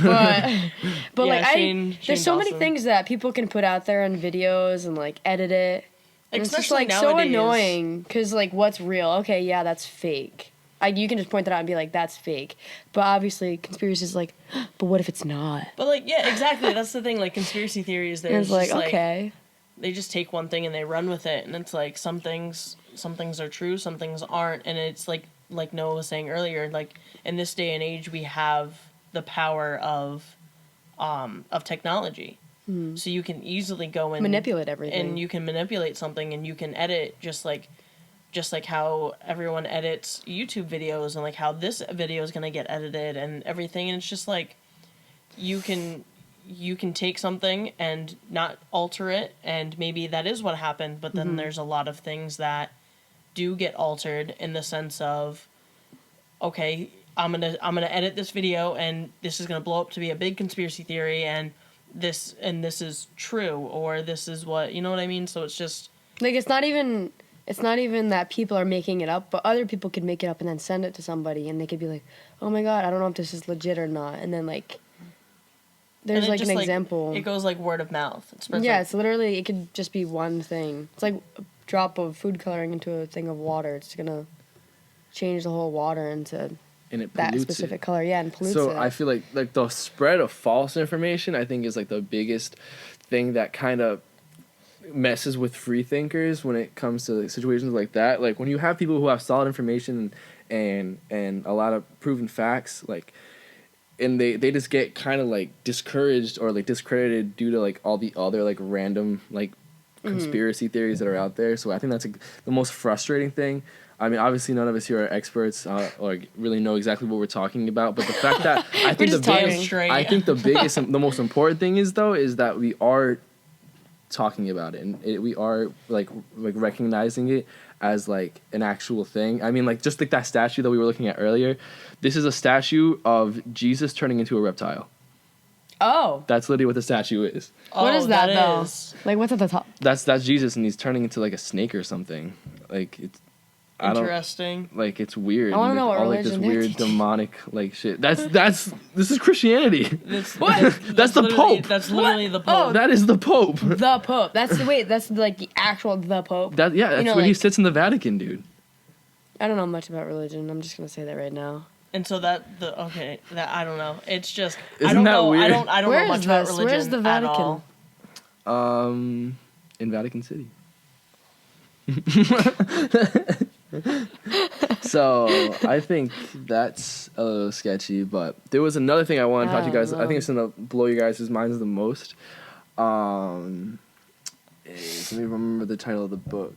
[SPEAKER 2] but
[SPEAKER 1] Yeah,
[SPEAKER 2] like
[SPEAKER 1] Shane
[SPEAKER 2] there's so many
[SPEAKER 1] Dawson.
[SPEAKER 2] things that people can put out there in videos and like edit it. And it's just
[SPEAKER 1] Especially
[SPEAKER 2] like so
[SPEAKER 1] nowadays.
[SPEAKER 2] annoying because like what's real? Okay, yeah, that's fake. Like you can just point that out and be like, that's fake. But obviously, conspiracy is like, but what if it's not?
[SPEAKER 1] But like, yeah, exactly. That's the thing. Like conspiracy theories,
[SPEAKER 2] And
[SPEAKER 1] there's
[SPEAKER 2] it's like,
[SPEAKER 1] just,
[SPEAKER 2] okay,
[SPEAKER 1] they just take one thing and they run with it, and it's like some things are true, some things aren't, and it's like Noah was saying earlier, like in this day and age we have the power of technology, so you can easily go and
[SPEAKER 2] manipulate everything.
[SPEAKER 1] and you can manipulate something, and you can edit just like how everyone edits YouTube videos, and like how this video is gonna get edited and everything, and it's just like you can take something and not alter it, and maybe that is what happened, but then there's a lot of things that do get altered in the sense of, okay, I'm gonna edit this video and this is gonna blow up to be a big conspiracy theory, and this is true, or this is what, you know what I mean? So it's just
[SPEAKER 2] like it's not even that people are making it up, but other people could make it up and then send it to somebody, and they could be like, oh my god, I don't know if this is legit or not, and then like there's
[SPEAKER 1] and it
[SPEAKER 2] like
[SPEAKER 1] just,
[SPEAKER 2] an example.
[SPEAKER 1] It goes like word of mouth. It spreads
[SPEAKER 2] Yeah,
[SPEAKER 1] like,
[SPEAKER 2] it's literally, it could just be one thing. It's like a drop of food coloring into a thing of water. It's gonna change the whole water into
[SPEAKER 3] and it
[SPEAKER 2] that
[SPEAKER 3] pollutes
[SPEAKER 2] specific
[SPEAKER 3] it.
[SPEAKER 2] color, and pollutes
[SPEAKER 3] So
[SPEAKER 2] it.
[SPEAKER 3] I feel like the spread of false information, I think, is like the biggest thing that kind of messes with free thinkers when it comes to like, situations like that. Like when you have people who have solid information and a lot of proven facts, like, and they just get kind of like discouraged or like discredited due to like all the other like random like conspiracy theories that are out there. So I think that's the most frustrating thing. I mean, obviously, none of us here are experts or really know exactly what we're talking about. But the fact that I think the biggest, the most important thing is that we are talking about it, and we are like recognizing it as like an actual thing. I mean, like just like that statue that we were looking at earlier. This is a statue of Jesus turning into a reptile.
[SPEAKER 2] Oh,
[SPEAKER 3] That's literally what the statue is.
[SPEAKER 2] what is that though?
[SPEAKER 1] Is.
[SPEAKER 2] Like what's at the top?
[SPEAKER 3] That's Jesus, and he's turning into like a snake or something. Like it's.
[SPEAKER 1] Interesting.
[SPEAKER 3] Like it's weird.
[SPEAKER 2] I want to know what
[SPEAKER 3] all
[SPEAKER 2] religion
[SPEAKER 3] like this weird
[SPEAKER 2] teaching.
[SPEAKER 3] demonic like shit. This is Christianity.
[SPEAKER 1] That's
[SPEAKER 3] the Pope.
[SPEAKER 1] That's literally the Pope.
[SPEAKER 2] Oh,
[SPEAKER 3] That is the Pope.
[SPEAKER 2] The Pope. That's like the actual the Pope.
[SPEAKER 3] That's where he sits in the Vatican, dude.
[SPEAKER 2] I don't know much about religion. I'm just gonna say that right now.
[SPEAKER 1] And so that I don't know. It's just
[SPEAKER 3] Isn't
[SPEAKER 1] I don't
[SPEAKER 3] that
[SPEAKER 1] know.
[SPEAKER 3] weird?
[SPEAKER 1] I don't
[SPEAKER 2] Where
[SPEAKER 1] know
[SPEAKER 2] is
[SPEAKER 1] much about
[SPEAKER 2] this?
[SPEAKER 1] religion.
[SPEAKER 2] Where's the Vatican?
[SPEAKER 1] At all.
[SPEAKER 3] In Vatican City. So I think that's a little sketchy, but there was another thing I wanted to talk to you guys. I think it's gonna blow you guys' minds the most. Let me remember the title of the book.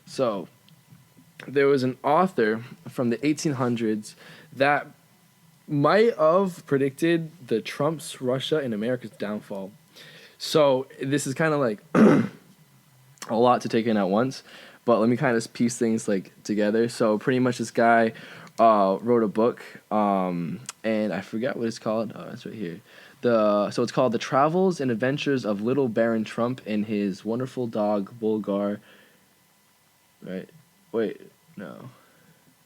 [SPEAKER 3] So, there was an author from the 1800s that might have predicted the Trump's Russia and America's downfall. So, this is kind of like a lot to take in at once, but let me kind of piece things like together. So, pretty much this guy wrote a book, and I forgot what it's called. Oh, it's right here. So it's called The Travels and Adventures of Little Baron Trump and His Wonderful Dog Bulgar. Right? Wait, no.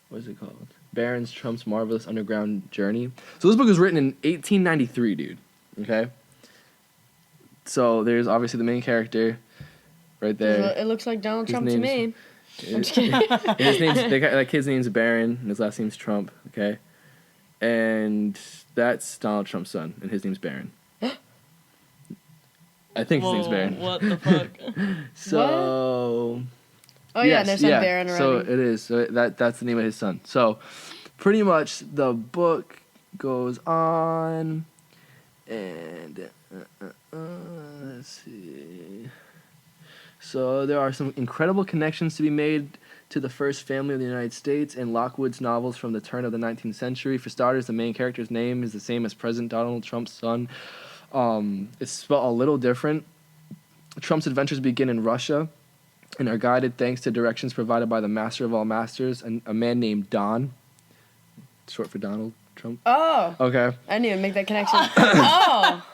[SPEAKER 3] What is it called? Baron Trump's Marvelous Underground Journey. So this book was written in 1893, dude. Okay? So there's obviously the main character right there.
[SPEAKER 2] It looks like Donald Trump to me. I'm just kidding.
[SPEAKER 3] That kid's name's Baron, and his last name's Trump, okay? And that's Donald Trump's son, and his name's Baron. I think his name's Baron.
[SPEAKER 1] What the fuck?
[SPEAKER 3] So...
[SPEAKER 2] Oh yeah, and there's some Baron around.
[SPEAKER 3] So it is. So that's the name of his son. So pretty much the book goes on, and let's see. So there are some incredible connections to be made to the first family of the United States and Lockwood's novels from the turn of the 19th century. For starters, the main character's name is the same as President Donald Trump's son. It's spelled a little different. Trump's adventures begin in Russia and are guided thanks to directions provided by the master of all masters, a man named Don, short for Donald Trump.
[SPEAKER 2] Oh.
[SPEAKER 3] Okay.
[SPEAKER 2] I didn't even make that connection. Oh.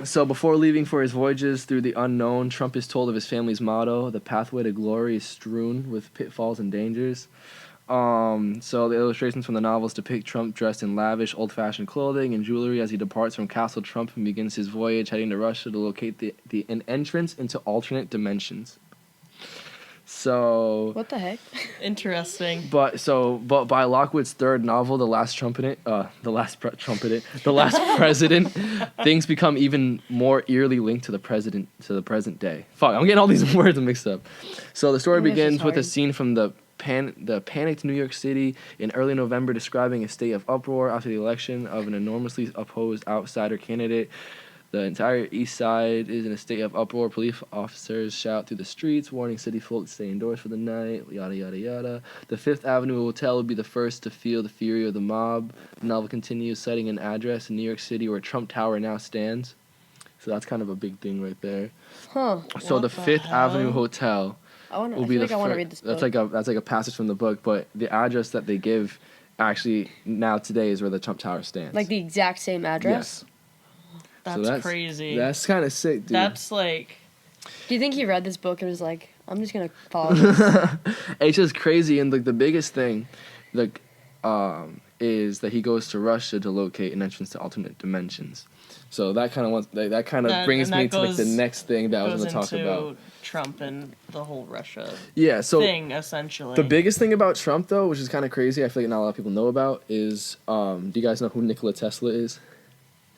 [SPEAKER 3] So before leaving for his voyages through the unknown, Trump is told of his family's motto: "The pathway to glory is strewn with pitfalls and dangers." So the illustrations from the novels depict Trump dressed in lavish, old-fashioned clothing and jewelry as he departs from Castle Trump and begins his voyage heading to Russia to locate an entrance into alternate dimensions. So
[SPEAKER 2] what the heck?
[SPEAKER 1] Interesting.
[SPEAKER 3] But by Lockwood's third novel, The Last President, things become even more eerily linked to the present day. Fuck, I'm getting all these words mixed up. So the story begins with a scene from the panicked New York City in early November, describing a state of uproar after the election of an enormously opposed outsider candidate. The entire east side is in a state of uproar. Police officers shout through the streets, warning city folk to stay indoors for the night, yada, yada, yada. The Fifth Avenue Hotel would be the first to feel the fury of the mob. The novel continues, citing an address in New York City where Trump Tower now stands. So that's kind of a big thing right there.
[SPEAKER 2] Huh.
[SPEAKER 3] So the Fifth Avenue Hotel will be
[SPEAKER 2] I want to read this book.
[SPEAKER 3] That's like a passage from the book, but the address that they give actually now today is where the Trump Tower stands.
[SPEAKER 2] Like the exact same address?
[SPEAKER 3] Yes.
[SPEAKER 1] That's crazy.
[SPEAKER 3] That's kind of sick, dude.
[SPEAKER 1] That's like...
[SPEAKER 2] Do you think he read this book and was like, I'm just going to follow this?
[SPEAKER 3] It's just crazy, and like the biggest thing, like, is that he goes to Russia to locate an entrance to alternate dimensions. So that kind of brings me to like the next thing that I was going to talk about.
[SPEAKER 1] Trump and the whole Russia
[SPEAKER 3] thing,
[SPEAKER 1] essentially.
[SPEAKER 3] The biggest thing about Trump, though, which is kind of crazy, I feel like not a lot of people know about, is do you guys know who Nikola Tesla is?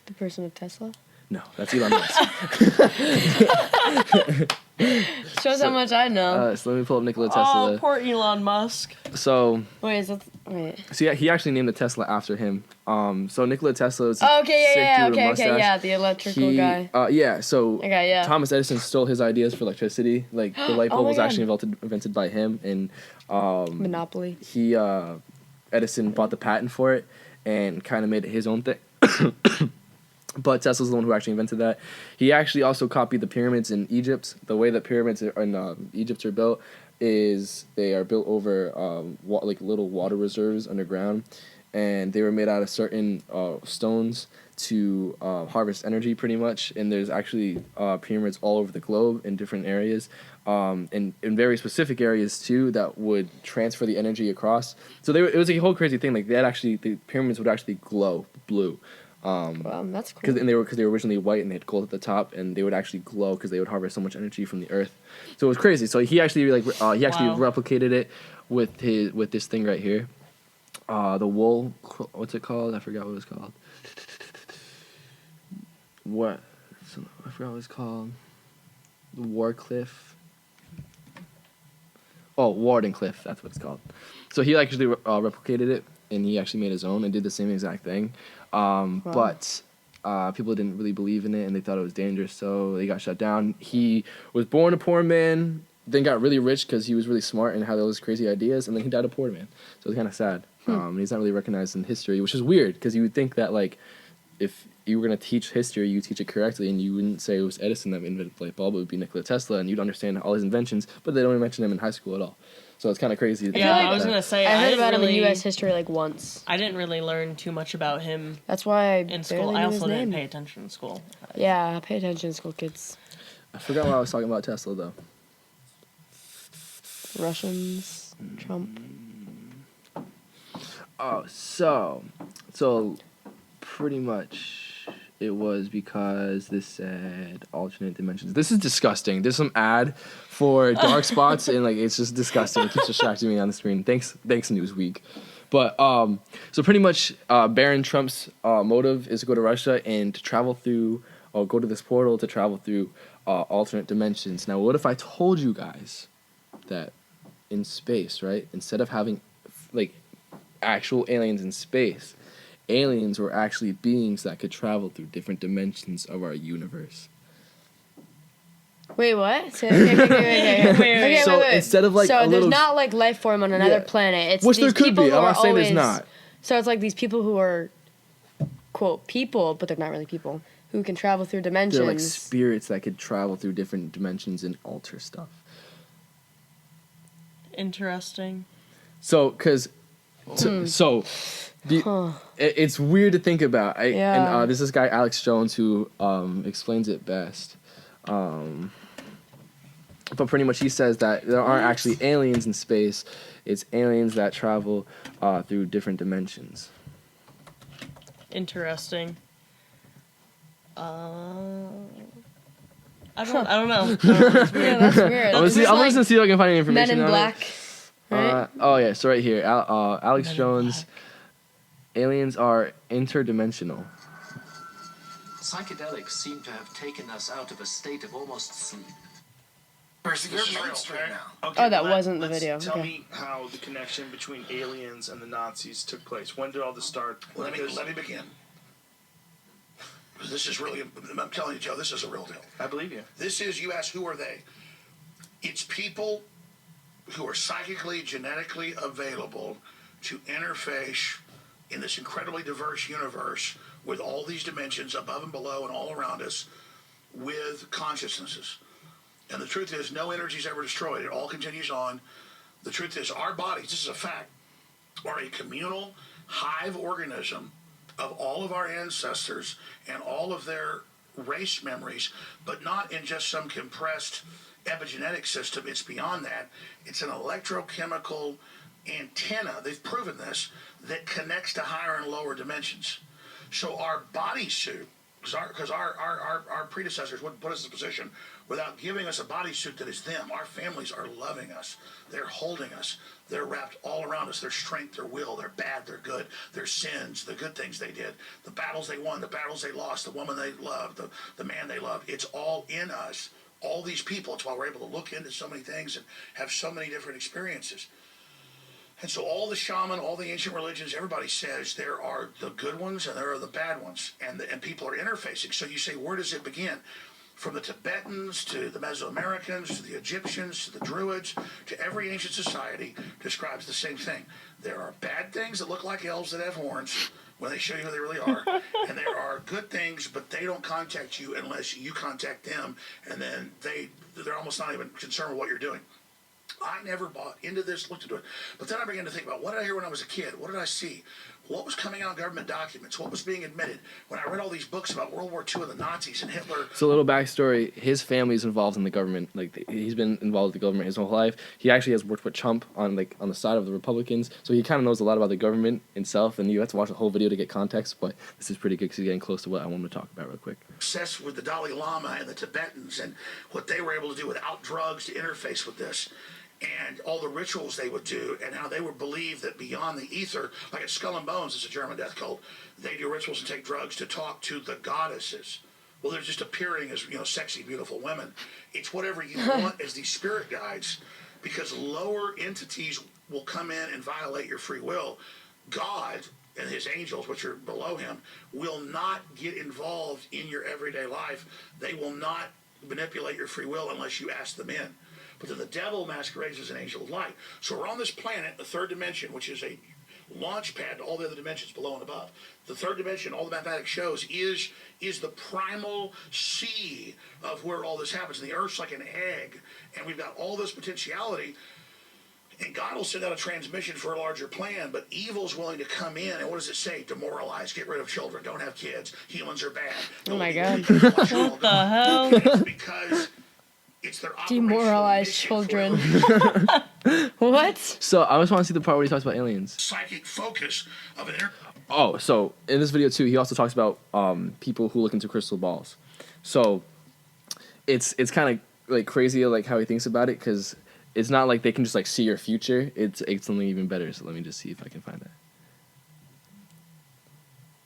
[SPEAKER 2] The person of Tesla?
[SPEAKER 3] No, that's Elon Musk.
[SPEAKER 2] Shows how much I know.
[SPEAKER 3] So let me pull up Nikola Tesla.
[SPEAKER 1] Oh, poor Elon Musk.
[SPEAKER 3] So
[SPEAKER 2] wait.
[SPEAKER 3] So yeah, he actually named the Tesla after him. So Nikola Tesla is
[SPEAKER 2] the electrical guy.
[SPEAKER 3] Thomas Edison stole his ideas for electricity. Like the light bulb was actually invented by him, and
[SPEAKER 2] Monopoly.
[SPEAKER 3] Edison bought the patent for it and kind of made it his own thing. But Tesla's the one who actually invented that. He actually also copied the pyramids in Egypt. The way that pyramids in Egypt are built is they are built over like little water reserves underground, and they were made out of certain stones to harvest energy, pretty much. And there's actually pyramids all over the globe in different areas, and in very specific areas too that would transfer the energy across. So it was a whole crazy thing. Like the pyramids would actually glow blue.
[SPEAKER 2] Wow, that's cool.
[SPEAKER 3] Because they were originally white and they had gold at the top, and they would actually glow because they would harvest so much energy from the earth. So it was crazy. So he actually replicated it with this thing right here, the wool. What's it called? I forgot what it was called. I forgot what it's called. The Warcliffe. Oh, Wardenclyffe. That's what it's called. So he actually replicated it, and he actually made his own and did the same exact thing. But people didn't really believe in it, and they thought it was dangerous, so they got shut down. He was born a poor man, then got really rich because he was really smart and had all those crazy ideas, and then he died a poor man. So it's kind of sad. He's not really recognized in history, which is weird because you would think that like if you were going to teach history, you teach it correctly, and you wouldn't say it was Edison that invented the light bulb. It would be Nikola Tesla, and you'd understand all his inventions, but they don't even mention him in high school at all. So it's kind of crazy.
[SPEAKER 1] I was going to say,
[SPEAKER 2] I heard about him in U.S. history like once.
[SPEAKER 1] I didn't really learn too much about him.
[SPEAKER 2] That's why
[SPEAKER 1] in school. I also didn't pay attention in school.
[SPEAKER 2] Yeah, pay attention in school, kids.
[SPEAKER 3] I forgot why I was talking about Tesla, though.
[SPEAKER 2] Russians, Trump.
[SPEAKER 3] Oh, so pretty much it was because this said alternate dimensions. This is disgusting. There's some ad for dark spots, and like it's just disgusting. It keeps distracting me on the screen. Thanks Newsweek. But so pretty much Baron Trump's motive is to go to Russia and to travel through, or go to this portal to travel through alternate dimensions. Now, what if I told you guys that in space, right, instead of having like actual aliens in space, aliens were actually beings that could travel through different dimensions of our universe.
[SPEAKER 2] Wait, what? Wait.
[SPEAKER 3] Instead of like
[SPEAKER 2] there's not like life form on another planet. It's
[SPEAKER 3] which there could be. I'm not saying there's not.
[SPEAKER 2] So it's like these people who are quote people, but they're not really people, who can travel through dimensions.
[SPEAKER 3] They're like spirits that could travel through different dimensions and alter stuff.
[SPEAKER 1] Interesting.
[SPEAKER 3] So, it's weird to think about. And there's this guy Alex Jones who explains it best. But pretty much he says that there aren't actually aliens in space. It's aliens that travel through different dimensions.
[SPEAKER 1] Interesting. I don't know.
[SPEAKER 2] Yeah, that's weird.
[SPEAKER 3] I'm gonna see if I can find any information.
[SPEAKER 2] Men in Black. Right?
[SPEAKER 3] So right here, Alex Jones. Aliens are interdimensional.
[SPEAKER 4] Psychedelics seem to have taken us out of a state of almost sleep.
[SPEAKER 5] This is mainstream now.
[SPEAKER 2] Okay, that wasn't the video.
[SPEAKER 5] Tell me how the connection between aliens and the Nazis took place. When did all this start?
[SPEAKER 6] Let me begin. Because this is really, I'm telling you, Joe, this is a real deal.
[SPEAKER 5] I believe you.
[SPEAKER 6] This is, you ask, who are they? It's people who are psychically, genetically available to interface in this incredibly diverse universe with all these dimensions above and below and all around us with consciousnesses. And the truth is, no energy is ever destroyed. It all continues on. The truth is, our bodies, this is a fact, are a communal hive organism of all of our ancestors and all of their race memories, but not in just some compressed epigenetic system. It's beyond that. It's an electrochemical antenna, they've proven this, that connects to higher and lower dimensions. So our bodysuit, because our predecessors wouldn't put us in a position without giving us a bodysuit that is them. Our families are loving us. They're holding us. They're wrapped all around us. Their strength, their will, their bad, their good, their sins, the good things they did, the battles they won, the battles they lost, the woman they loved, the man they loved. It's all in us. All these people. It's why we're able to look into so many things and have so many different experiences. And so all the shaman, all the ancient religions, everybody says there are the good ones and there are the bad ones. And people are interfacing. So you say, where does it begin? From the Tibetans to the Mesoamericans to the Egyptians to the Druids to every ancient society describes the same thing. There are bad things that look like elves that have horns when they show you who they really are. And there are good things, but they don't contact you unless you contact them. And then they're almost not even concerned with what you're doing. I never bought into this, looked into it. But then I began to think about, what did I hear when I was a kid? What did I see? What was coming out in government documents? What was being admitted? When I read all these books about World War II and the Nazis and Hitler.
[SPEAKER 3] So a little backstory, his family's involved in the government. Like, he's been involved with the government his whole life. He actually has worked with Trump on the side of the Republicans. So he kind of knows a lot about the government itself, and you have to watch the whole video to get context, but this is pretty good because he's getting close to what I wanted to talk about real quick.
[SPEAKER 6] Obsessed with the Dalai Lama and the Tibetans and what they were able to do without drugs to interface with this. And all the rituals they would do, and how they would believe that beyond the ether, like at Skull and Bones, it's a German death cult, they do rituals and take drugs to talk to the goddesses. Well, they're just appearing as, sexy, beautiful women. It's whatever you want as these spirit guides, because lower entities will come in and violate your free will. God and his angels, which are below him, will not get involved in your everyday life. They will not manipulate your free will unless you ask them in. But then the devil masquerades as an angel of light. So we're on this planet, the third dimension, which is a launch pad to all the other dimensions below and above. The third dimension, all the mathematics shows, is the primal sea of where all this happens. And the Earth's like an egg, and we've got all this potentiality. And God will send out a transmission for a larger plan, but evil's willing to come in. And what does it say? Demoralize, get rid of children, don't have kids. Humans are bad.
[SPEAKER 2] Oh my God.
[SPEAKER 1] What the hell?
[SPEAKER 6] It's because it's their
[SPEAKER 2] Demoralize children. What?
[SPEAKER 3] So I just want to see the part where he talks about aliens.
[SPEAKER 6] Psychic focus of an
[SPEAKER 3] Oh, so in this video too, he also talks about people who look into crystal balls. So it's kind of like crazy like how he thinks about it, because it's not like they can just like see your future. It's something even better. So let me just see if I can find that.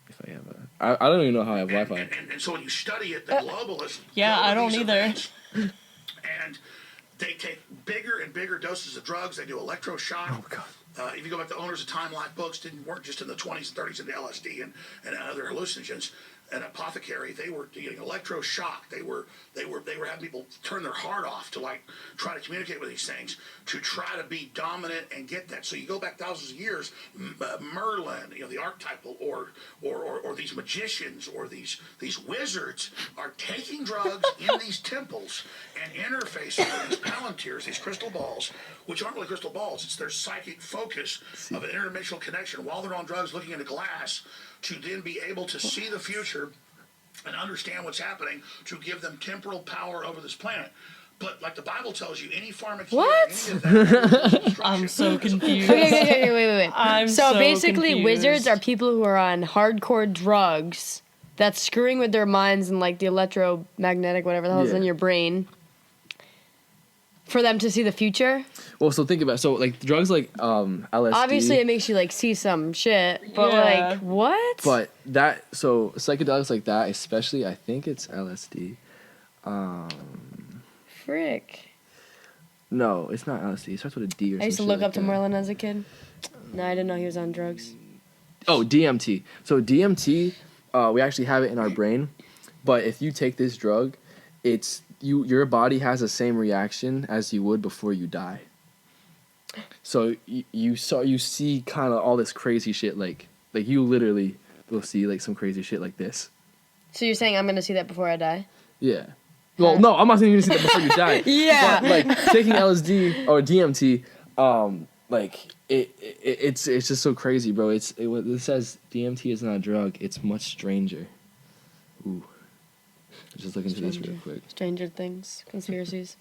[SPEAKER 3] If I have I don't even know how I have Wi-Fi.
[SPEAKER 6] And so when you study it, the globalists.
[SPEAKER 1] Yeah, I don't either.
[SPEAKER 6] And they take bigger and bigger doses of drugs. They do electroshock.
[SPEAKER 3] Oh God.
[SPEAKER 6] If you go back to Owners of Time Life books, didn't work just in the 20s and 30s into LSD and other hallucinogens. An apothecary, they were getting electroshock. They were having people turn their heart off to like try to communicate with these things, to try to be dominant and get that. So you go back thousands of years, Merlin, the archetypal, or these magicians or these wizards are taking drugs in these temples and interfacing with these palantirs, these crystal balls, which aren't really crystal balls. It's their psychic focus of an interdimensional connection while they're on drugs, looking into glass, to then be able to see the future and understand what's happening, to give them temporal power over this planet. But like the Bible tells you, any pharmakeia,
[SPEAKER 2] What?
[SPEAKER 6] any of that,
[SPEAKER 1] I'm so confused.
[SPEAKER 2] Okay, wait.
[SPEAKER 1] I'm
[SPEAKER 2] So
[SPEAKER 1] so
[SPEAKER 2] basically,
[SPEAKER 1] confused.
[SPEAKER 2] wizards are people who are on hardcore drugs that's screwing with their minds and like the electromagnetic, whatever the hell's in your brain, for them to see the future.
[SPEAKER 3] Well, so think about it. So like drugs like LSD.
[SPEAKER 2] Obviously, it makes you like see some shit, but
[SPEAKER 1] Yeah.
[SPEAKER 2] like what?
[SPEAKER 3] But so psychedelics like that, especially, I think it's LSD.
[SPEAKER 2] Frick.
[SPEAKER 3] No, it's not LSD. It starts with a D or something.
[SPEAKER 2] I used to look up to Merlin as a kid. No, I didn't know he was on drugs.
[SPEAKER 3] Oh, DMT. So DMT, we actually have it in our brain, but if you take this drug, it's your body has the same reaction as you would before you die. So you see kind of all this crazy shit, like you literally will see like some crazy shit like this.
[SPEAKER 2] So you're saying I'm gonna see that before I die?
[SPEAKER 3] Yeah. Well, no, I'm not saying you're gonna see that before you die.
[SPEAKER 2] Yeah.
[SPEAKER 3] But, like taking LSD or DMT, like it's just so crazy, bro. It says DMT is not a drug. It's much stranger. Ooh. Just look into this real quick.
[SPEAKER 2] Stranger Things, conspiracies.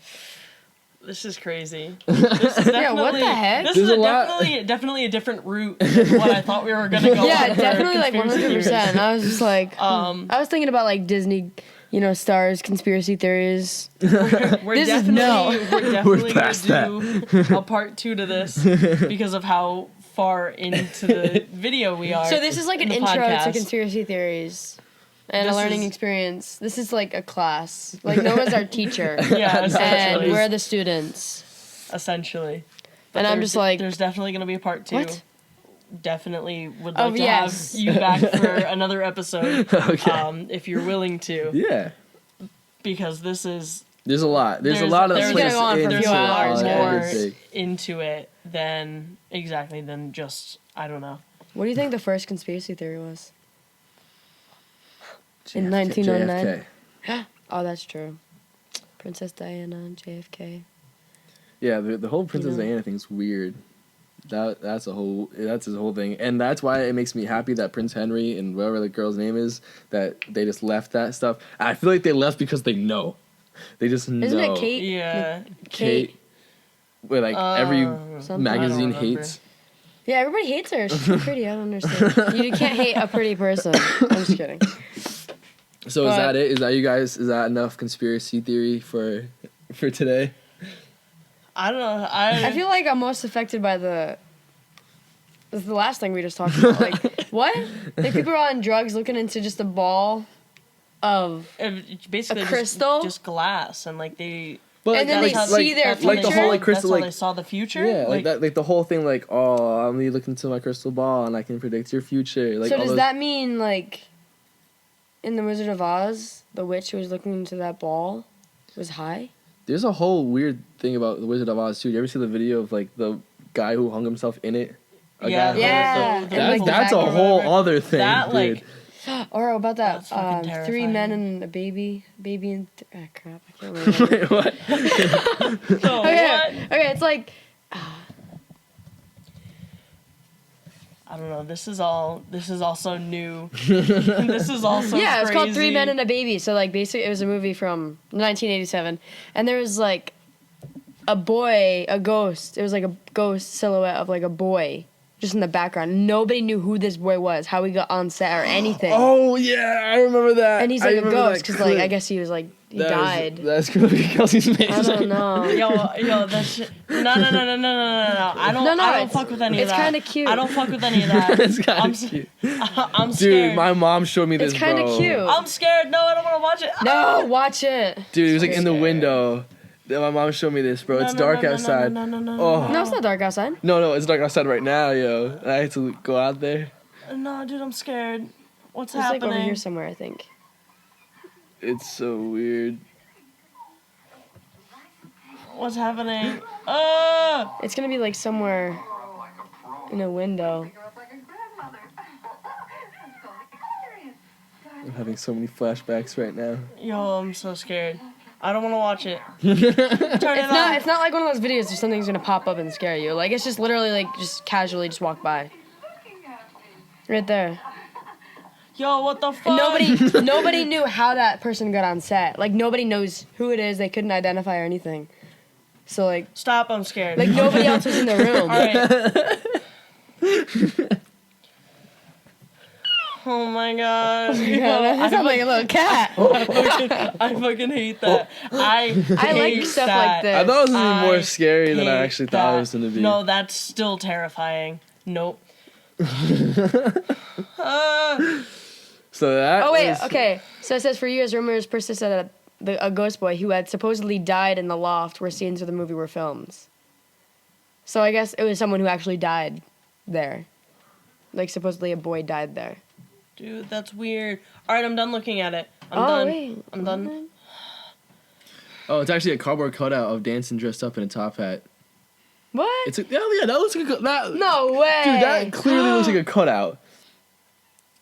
[SPEAKER 1] This is crazy. This is
[SPEAKER 2] Yeah, what the heck?
[SPEAKER 1] This
[SPEAKER 3] There's
[SPEAKER 1] is
[SPEAKER 3] a lot-
[SPEAKER 1] definitely a different route than what I thought we were gonna go.
[SPEAKER 2] Yeah,
[SPEAKER 1] on for
[SPEAKER 2] definitely like
[SPEAKER 1] conspiracy
[SPEAKER 2] 100%. I was just like, I was thinking about like Disney, stars, conspiracy theories.
[SPEAKER 1] theories. We're
[SPEAKER 2] This is
[SPEAKER 1] definitely
[SPEAKER 2] no.
[SPEAKER 1] we're definitely
[SPEAKER 3] past
[SPEAKER 1] gonna do a part 2 to this because of how far into the video we are.
[SPEAKER 2] So this is like an
[SPEAKER 1] in the
[SPEAKER 2] intro
[SPEAKER 1] podcast.
[SPEAKER 2] to conspiracy theories and
[SPEAKER 1] This
[SPEAKER 2] a learning
[SPEAKER 1] is-
[SPEAKER 2] experience. This is like a class. Like Noah's our teacher.
[SPEAKER 1] Yeah,
[SPEAKER 2] And
[SPEAKER 1] essentially.
[SPEAKER 2] we're the students.
[SPEAKER 1] Essentially.
[SPEAKER 2] And I'm
[SPEAKER 1] There's-
[SPEAKER 2] just like,
[SPEAKER 1] there's definitely gonna be a part 2.
[SPEAKER 2] what?
[SPEAKER 1] Definitely would
[SPEAKER 2] Oh,
[SPEAKER 1] like to
[SPEAKER 2] yes.
[SPEAKER 1] have you back for another episode,
[SPEAKER 3] Okay.
[SPEAKER 1] if you're willing to,
[SPEAKER 3] Yeah.
[SPEAKER 1] because this is
[SPEAKER 3] There's a lot. There's a lot of
[SPEAKER 1] there's
[SPEAKER 3] place
[SPEAKER 2] gonna go on for a
[SPEAKER 3] into
[SPEAKER 2] few hours more.
[SPEAKER 3] everything.
[SPEAKER 1] into it than just I don't know.
[SPEAKER 2] What do you think the first conspiracy theory was? In
[SPEAKER 3] JFK.
[SPEAKER 2] 1909? Oh, that's true. Princess Diana and JFK.
[SPEAKER 3] Yeah, the whole Princess
[SPEAKER 2] know.
[SPEAKER 3] Diana thing's weird. That's his whole thing, and that's why it makes me happy that Prince Henry and whatever the girl's name is, that they just left that stuff. I feel like they left because they know. They just know.
[SPEAKER 2] Isn't it Kate?
[SPEAKER 1] Yeah,
[SPEAKER 3] Kate. Where like every
[SPEAKER 2] something.
[SPEAKER 3] magazine
[SPEAKER 1] I don't remember.
[SPEAKER 3] hates.
[SPEAKER 2] Yeah, everybody hates her. She's pretty. I don't understand. You can't hate a pretty person. I'm just kidding.
[SPEAKER 3] So is that it? Is that you guys? Is that enough conspiracy theory for today?
[SPEAKER 1] I don't know.
[SPEAKER 2] I feel like I'm most affected by the last thing we just talked about. Like, what? Like, people are on drugs looking into just a ball of...
[SPEAKER 1] basically
[SPEAKER 2] A crystal?
[SPEAKER 1] just glass, and like they.
[SPEAKER 3] But
[SPEAKER 2] And then they see their
[SPEAKER 1] that's how
[SPEAKER 3] like the
[SPEAKER 2] future?
[SPEAKER 3] whole like crystal
[SPEAKER 1] That's how
[SPEAKER 3] like
[SPEAKER 1] they saw the future.
[SPEAKER 3] yeah like that like the whole thing like I'm gonna look into my crystal ball and I can predict your future. Like
[SPEAKER 2] so
[SPEAKER 3] all
[SPEAKER 2] does
[SPEAKER 3] those-
[SPEAKER 2] that mean, like, in The Wizard of Oz, the witch who was looking into that ball was high?
[SPEAKER 3] There's a whole weird thing about the Wizard of Oz too. You ever see the video of like the guy who hung himself in it? A
[SPEAKER 1] Yeah,
[SPEAKER 3] guy-
[SPEAKER 2] Yeah.
[SPEAKER 1] the-
[SPEAKER 2] And, like, the
[SPEAKER 3] that's
[SPEAKER 2] back
[SPEAKER 3] a
[SPEAKER 2] of
[SPEAKER 3] whole
[SPEAKER 1] whatever.
[SPEAKER 3] other thing.
[SPEAKER 1] That,
[SPEAKER 3] dude.
[SPEAKER 1] like,
[SPEAKER 2] Or about that
[SPEAKER 1] That's fucking
[SPEAKER 2] 3
[SPEAKER 1] terrifying.
[SPEAKER 2] men and a baby and... crap, I can't remember.
[SPEAKER 3] what?
[SPEAKER 1] So
[SPEAKER 2] Okay, it's like...
[SPEAKER 1] I don't know. This is all so new. This is also
[SPEAKER 2] Yeah, it's called 3
[SPEAKER 1] crazy.
[SPEAKER 2] Men and a Baby. So, like, basically, it was a movie from 1987. And there was, like, a ghost. It was, like, a ghost silhouette of, like, a boy just in the background. Nobody knew who this boy was, how he got on set, or anything.
[SPEAKER 3] Oh yeah, I remember that.
[SPEAKER 2] And he's,
[SPEAKER 3] I
[SPEAKER 2] like, a
[SPEAKER 3] remember
[SPEAKER 2] ghost,
[SPEAKER 3] that
[SPEAKER 2] because, like, I
[SPEAKER 3] clip.
[SPEAKER 2] guess he was, like, he died.
[SPEAKER 3] That's gonna be Kelsey's face.
[SPEAKER 2] I don't know.
[SPEAKER 1] Yo, that shit. No. I don't.
[SPEAKER 2] No,
[SPEAKER 1] I don't
[SPEAKER 2] it's-
[SPEAKER 1] fuck with any of
[SPEAKER 2] it's
[SPEAKER 1] that.
[SPEAKER 2] kinda cute.
[SPEAKER 1] I don't fuck with any of that.
[SPEAKER 3] It's kind
[SPEAKER 1] I'm
[SPEAKER 3] of
[SPEAKER 1] s-
[SPEAKER 3] cute.
[SPEAKER 1] I'm
[SPEAKER 3] Dude,
[SPEAKER 1] scared.
[SPEAKER 3] my mom showed me this.
[SPEAKER 2] It's kind of
[SPEAKER 3] bro.
[SPEAKER 2] cute.
[SPEAKER 1] I'm scared. No, I don't want to watch it.
[SPEAKER 2] No, watch it.
[SPEAKER 3] Dude, it was like in the
[SPEAKER 1] Scared.
[SPEAKER 3] window. My mom showed me this, bro. It's dark outside.
[SPEAKER 1] No.
[SPEAKER 3] Oh.
[SPEAKER 2] No, it's not dark outside.
[SPEAKER 3] No, it's dark outside right now, yo. I had to go out there.
[SPEAKER 1] No, dude, I'm scared. What's
[SPEAKER 2] It's, like,
[SPEAKER 1] happening?
[SPEAKER 2] over here somewhere, I think.
[SPEAKER 3] It's so weird.
[SPEAKER 1] What's happening?
[SPEAKER 2] It's gonna be, like, somewhere in a window.
[SPEAKER 3] I'm having so many flashbacks right now.
[SPEAKER 1] Yo, I'm so scared. I don't want to watch it. Turn it off.
[SPEAKER 2] It's not like one of those videos where something's gonna pop up and scare you. Like, it's just literally, like, just casually just walk by. Right there.
[SPEAKER 1] Yo, what the fuck?
[SPEAKER 2] And nobody knew how that person got on set. Like, nobody knows who it is. They couldn't identify or anything. So, like,
[SPEAKER 1] Stop, I'm scared.
[SPEAKER 2] nobody else was in the room.
[SPEAKER 1] Alright. Oh my god.
[SPEAKER 2] Yeah, that sounds like a little cat.
[SPEAKER 1] I fucking hate that. I
[SPEAKER 2] like
[SPEAKER 1] hate
[SPEAKER 2] stuff
[SPEAKER 1] that.
[SPEAKER 2] like this.
[SPEAKER 3] I thought it was gonna be more
[SPEAKER 1] I
[SPEAKER 3] scary than I
[SPEAKER 1] hate
[SPEAKER 3] actually thought it
[SPEAKER 1] that.
[SPEAKER 3] was gonna be.
[SPEAKER 1] No, that's still terrifying. Nope.
[SPEAKER 3] So that.
[SPEAKER 2] Oh, wait,
[SPEAKER 3] was-
[SPEAKER 2] okay. So it says, for years, rumors persisted that a ghost boy who had supposedly died in the loft where scenes of the movie were filmed. So I guess it was someone who actually died there. Like, supposedly a boy died there.
[SPEAKER 1] Dude, that's weird. Alright, I'm done looking at it. I'm
[SPEAKER 2] Oh,
[SPEAKER 1] done.
[SPEAKER 2] wait.
[SPEAKER 1] I'm done.
[SPEAKER 3] Oh, it's actually a cardboard cutout of dancing dressed up in a top hat.
[SPEAKER 2] What?
[SPEAKER 3] It's yeah, that looks like that.
[SPEAKER 2] No way.
[SPEAKER 3] Dude, that clearly looks like a cutout.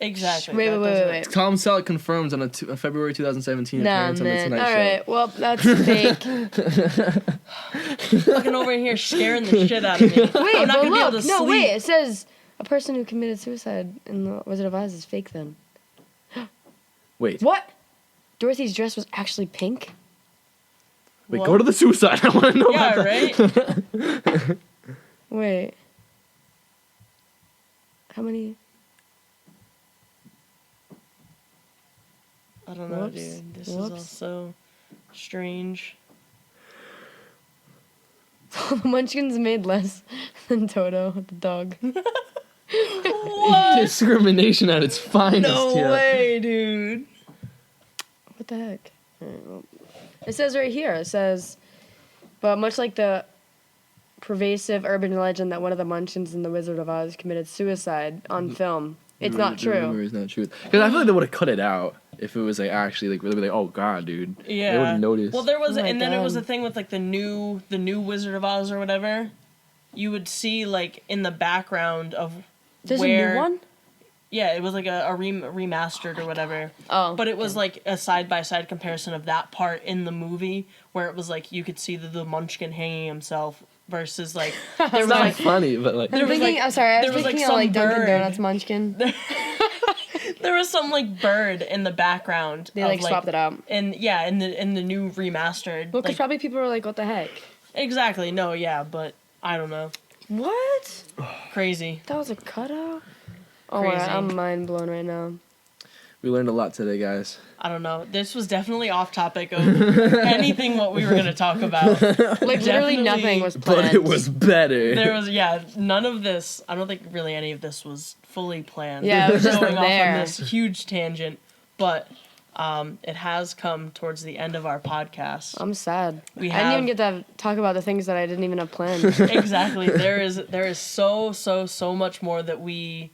[SPEAKER 1] Exactly.
[SPEAKER 2] Wait,
[SPEAKER 1] that
[SPEAKER 2] wait,
[SPEAKER 1] doesn't-
[SPEAKER 2] wait.
[SPEAKER 3] Tom Selleck confirms on February 2017
[SPEAKER 2] Nah,
[SPEAKER 3] appearance on the
[SPEAKER 2] man.
[SPEAKER 3] Tonight
[SPEAKER 2] All
[SPEAKER 3] Show.
[SPEAKER 2] right. Well, that's fake.
[SPEAKER 1] Fucking over here scaring the shit out of me.
[SPEAKER 2] Wait,
[SPEAKER 1] I'm not
[SPEAKER 2] but
[SPEAKER 1] gonna be able
[SPEAKER 2] look.
[SPEAKER 1] to
[SPEAKER 2] No,
[SPEAKER 1] sleep.
[SPEAKER 2] wait. It says a person who committed suicide in The Wizard of Oz is fake then.
[SPEAKER 3] Wait.
[SPEAKER 2] What? Dorothy's dress was actually pink?
[SPEAKER 3] Wait,
[SPEAKER 1] What?
[SPEAKER 3] go to the suicide. I want to know
[SPEAKER 1] Yeah,
[SPEAKER 3] about that.
[SPEAKER 1] right?
[SPEAKER 2] Wait. How many?
[SPEAKER 1] I don't know,
[SPEAKER 2] Whoops.
[SPEAKER 1] dude. This is
[SPEAKER 2] Whoops.
[SPEAKER 1] all so strange.
[SPEAKER 2] The Munchkins made less than Toto, the dog.
[SPEAKER 1] What?
[SPEAKER 3] Discrimination at its finest.
[SPEAKER 1] No
[SPEAKER 3] here.
[SPEAKER 1] way, dude.
[SPEAKER 2] What the heck? Alright, well, it says right here, it says, but much like the pervasive urban legend that one of the Munchkins in The Wizard of Oz committed suicide on film, it's not
[SPEAKER 3] The rumor
[SPEAKER 2] true.
[SPEAKER 3] is not true. Because I feel like they would have cut it out if it was like actually like really like, oh god, dude.
[SPEAKER 1] Yeah.
[SPEAKER 3] They would have noticed.
[SPEAKER 1] Well, there was,
[SPEAKER 2] Oh my
[SPEAKER 1] and then it was
[SPEAKER 2] God.
[SPEAKER 1] a thing with like the new Wizard of Oz or whatever. You would see like in the background of
[SPEAKER 2] There's
[SPEAKER 1] where.
[SPEAKER 2] a new one?
[SPEAKER 1] Yeah, it was like a remastered or whatever.
[SPEAKER 2] Oh.
[SPEAKER 1] But it was like a side-by-side comparison of that part in the movie where it was like you could see the Munchkin hanging himself versus like there
[SPEAKER 3] it's
[SPEAKER 1] was
[SPEAKER 3] not
[SPEAKER 1] like
[SPEAKER 3] funny, but like
[SPEAKER 2] I'm
[SPEAKER 1] was,
[SPEAKER 2] thinking,
[SPEAKER 1] like-
[SPEAKER 2] I'm sorry, I
[SPEAKER 1] there
[SPEAKER 2] was
[SPEAKER 1] was, like,
[SPEAKER 2] thinking of
[SPEAKER 1] some
[SPEAKER 2] like Dunkin'
[SPEAKER 1] bird.
[SPEAKER 2] Donuts Munchkin.
[SPEAKER 1] there was some like bird in the background.
[SPEAKER 2] They
[SPEAKER 1] of,
[SPEAKER 2] like swapped it out.
[SPEAKER 1] And yeah, in the new remastered.
[SPEAKER 2] Well, because
[SPEAKER 1] like,
[SPEAKER 2] probably people were like, what the heck?
[SPEAKER 1] exactly. No, yeah, but I don't know.
[SPEAKER 2] What?
[SPEAKER 1] Crazy.
[SPEAKER 2] That was a cutout? Oh my
[SPEAKER 1] Crazy.
[SPEAKER 2] god, I'm mind blown right now.
[SPEAKER 3] we learned a lot today, guys.
[SPEAKER 1] I don't know. This was definitely off topic of anything what we were going to talk about.
[SPEAKER 2] Like literally
[SPEAKER 1] Definitely-
[SPEAKER 2] nothing was planned.
[SPEAKER 3] But it was better.
[SPEAKER 1] There was, none of this, I don't think really any of this was fully planned.
[SPEAKER 2] Yeah, it was just
[SPEAKER 1] going off
[SPEAKER 2] there.
[SPEAKER 1] on this huge tangent, but it has come towards the end of our podcast.
[SPEAKER 2] I'm sad.
[SPEAKER 1] We
[SPEAKER 2] I didn't even
[SPEAKER 1] have-
[SPEAKER 2] get to talk about the things that I didn't even have planned.
[SPEAKER 1] Exactly. There is so much more that we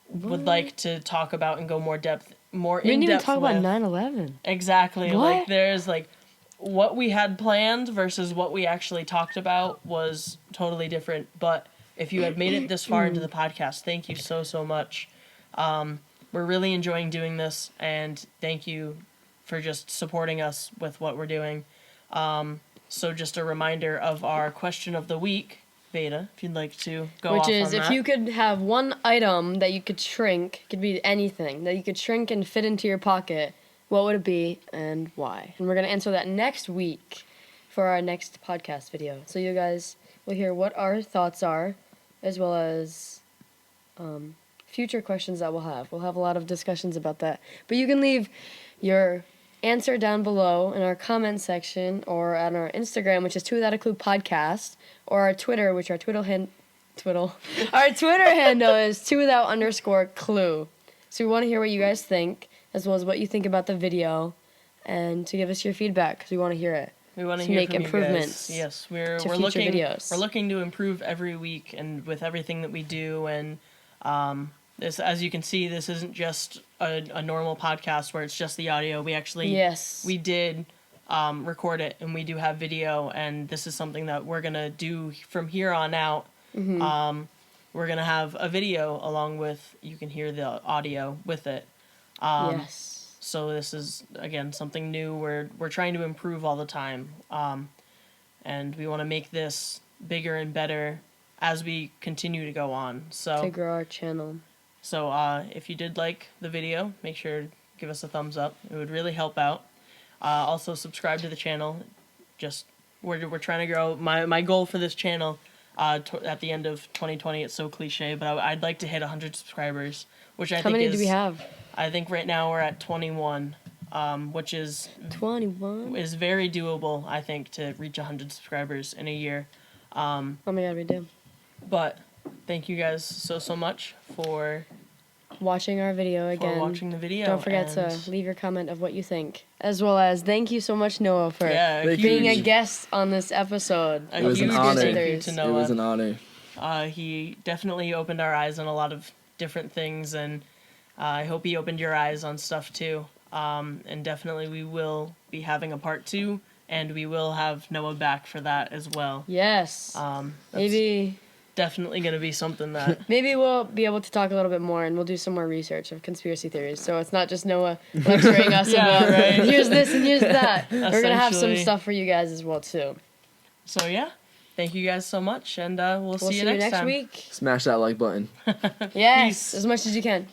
[SPEAKER 1] would like to talk about and go more
[SPEAKER 2] We didn't even
[SPEAKER 1] in-depth
[SPEAKER 2] talk
[SPEAKER 1] with.
[SPEAKER 2] about 9/11.
[SPEAKER 1] Exactly.
[SPEAKER 2] What?
[SPEAKER 1] Like there's like what we had planned versus what we actually talked about was totally different. But if you had made it this far into the podcast, thank you so much. We're really enjoying doing this, and thank you for just supporting us with what we're doing. So just a reminder of our question of the week, Veda, if you'd like to go
[SPEAKER 2] Which
[SPEAKER 1] off
[SPEAKER 2] is
[SPEAKER 1] on
[SPEAKER 2] if
[SPEAKER 1] that.
[SPEAKER 2] you could have one item that you could shrink, could be anything, that you could shrink and fit into your pocket, what would it be and why? And we're going to answer that next week for our next podcast video. So you guys will hear what our thoughts are, as well as future questions that we'll have. We'll have a lot of discussions about that. But you can leave your answer down below in our comment section or on our Instagram, which is Two Without a Clue Podcast, or our Twitter, which our Twitter handle is Two Without _ Clue. So we want to hear what you guys think, as well as what you think about the video, and to give us your feedback, because we want to hear it.
[SPEAKER 1] We want to
[SPEAKER 2] to
[SPEAKER 1] hear
[SPEAKER 2] make
[SPEAKER 1] from
[SPEAKER 2] improvements
[SPEAKER 1] you guys. Yes, we're
[SPEAKER 2] to future
[SPEAKER 1] looking
[SPEAKER 2] videos.
[SPEAKER 1] we're looking to improve every week and with everything that we do, and this, as you can see, this isn't just a normal podcast where it's just the audio. We actually
[SPEAKER 2] Yes.
[SPEAKER 1] we did record it, and we do have video, and this is something that we're gonna do from here on out.
[SPEAKER 2] Mm-hmm.
[SPEAKER 1] We're gonna have a video along with, you can hear the audio with it.
[SPEAKER 2] Yes.
[SPEAKER 1] So this is, again, something new. We're trying to improve all the time, and we want to make this bigger and better as we continue to go on.
[SPEAKER 2] To
[SPEAKER 1] So
[SPEAKER 2] grow our channel.
[SPEAKER 1] if you did like the video, make sure to give us a thumbs up. It would really help out. Also subscribe to the channel. Just we're trying to grow. My goal for this channel at the end of 2020. It's so cliche, but I'd like to hit 100 subscribers, which I
[SPEAKER 2] How
[SPEAKER 1] think
[SPEAKER 2] many
[SPEAKER 1] is.
[SPEAKER 2] do we have?
[SPEAKER 1] I think right now we're at 21, which is
[SPEAKER 2] 21?
[SPEAKER 1] very doable, I think, to reach 100 subscribers in a year.
[SPEAKER 2] Oh my god, we do.
[SPEAKER 1] But thank you guys so much for
[SPEAKER 2] Watching our video again.
[SPEAKER 1] watching the video.
[SPEAKER 2] Don't forget
[SPEAKER 1] and
[SPEAKER 2] to leave your comment of what you think. As well as thank you so much, Noah, for
[SPEAKER 1] yeah,
[SPEAKER 3] Thank
[SPEAKER 2] being a
[SPEAKER 3] you.
[SPEAKER 2] guest on this episode.
[SPEAKER 1] a
[SPEAKER 3] It was an
[SPEAKER 1] huge
[SPEAKER 3] honor.
[SPEAKER 1] thank you
[SPEAKER 2] It
[SPEAKER 1] to
[SPEAKER 3] It
[SPEAKER 1] Noah.
[SPEAKER 3] was an honor.
[SPEAKER 1] He definitely opened our eyes on a lot of different things, and I hope he opened your eyes on stuff too. And definitely we will be having a part 2, and we will have Noah back for that as well.
[SPEAKER 2] Yes.
[SPEAKER 1] That's
[SPEAKER 2] maybe
[SPEAKER 1] definitely going to be something that
[SPEAKER 2] we'll be able to talk a little bit more, and we'll do some more research of conspiracy theories. So it's not just Noah lecturing us
[SPEAKER 1] Yeah,
[SPEAKER 2] about
[SPEAKER 1] right.
[SPEAKER 2] here's this and here's that. We're gonna have some
[SPEAKER 1] Essentially.
[SPEAKER 2] stuff for you guys as well too.
[SPEAKER 1] So yeah, thank you guys so much, and we'll
[SPEAKER 2] We'll
[SPEAKER 1] see you next time.
[SPEAKER 2] week.
[SPEAKER 3] Smash that like button.
[SPEAKER 2] Yes,
[SPEAKER 1] Peace.
[SPEAKER 2] as much as you can.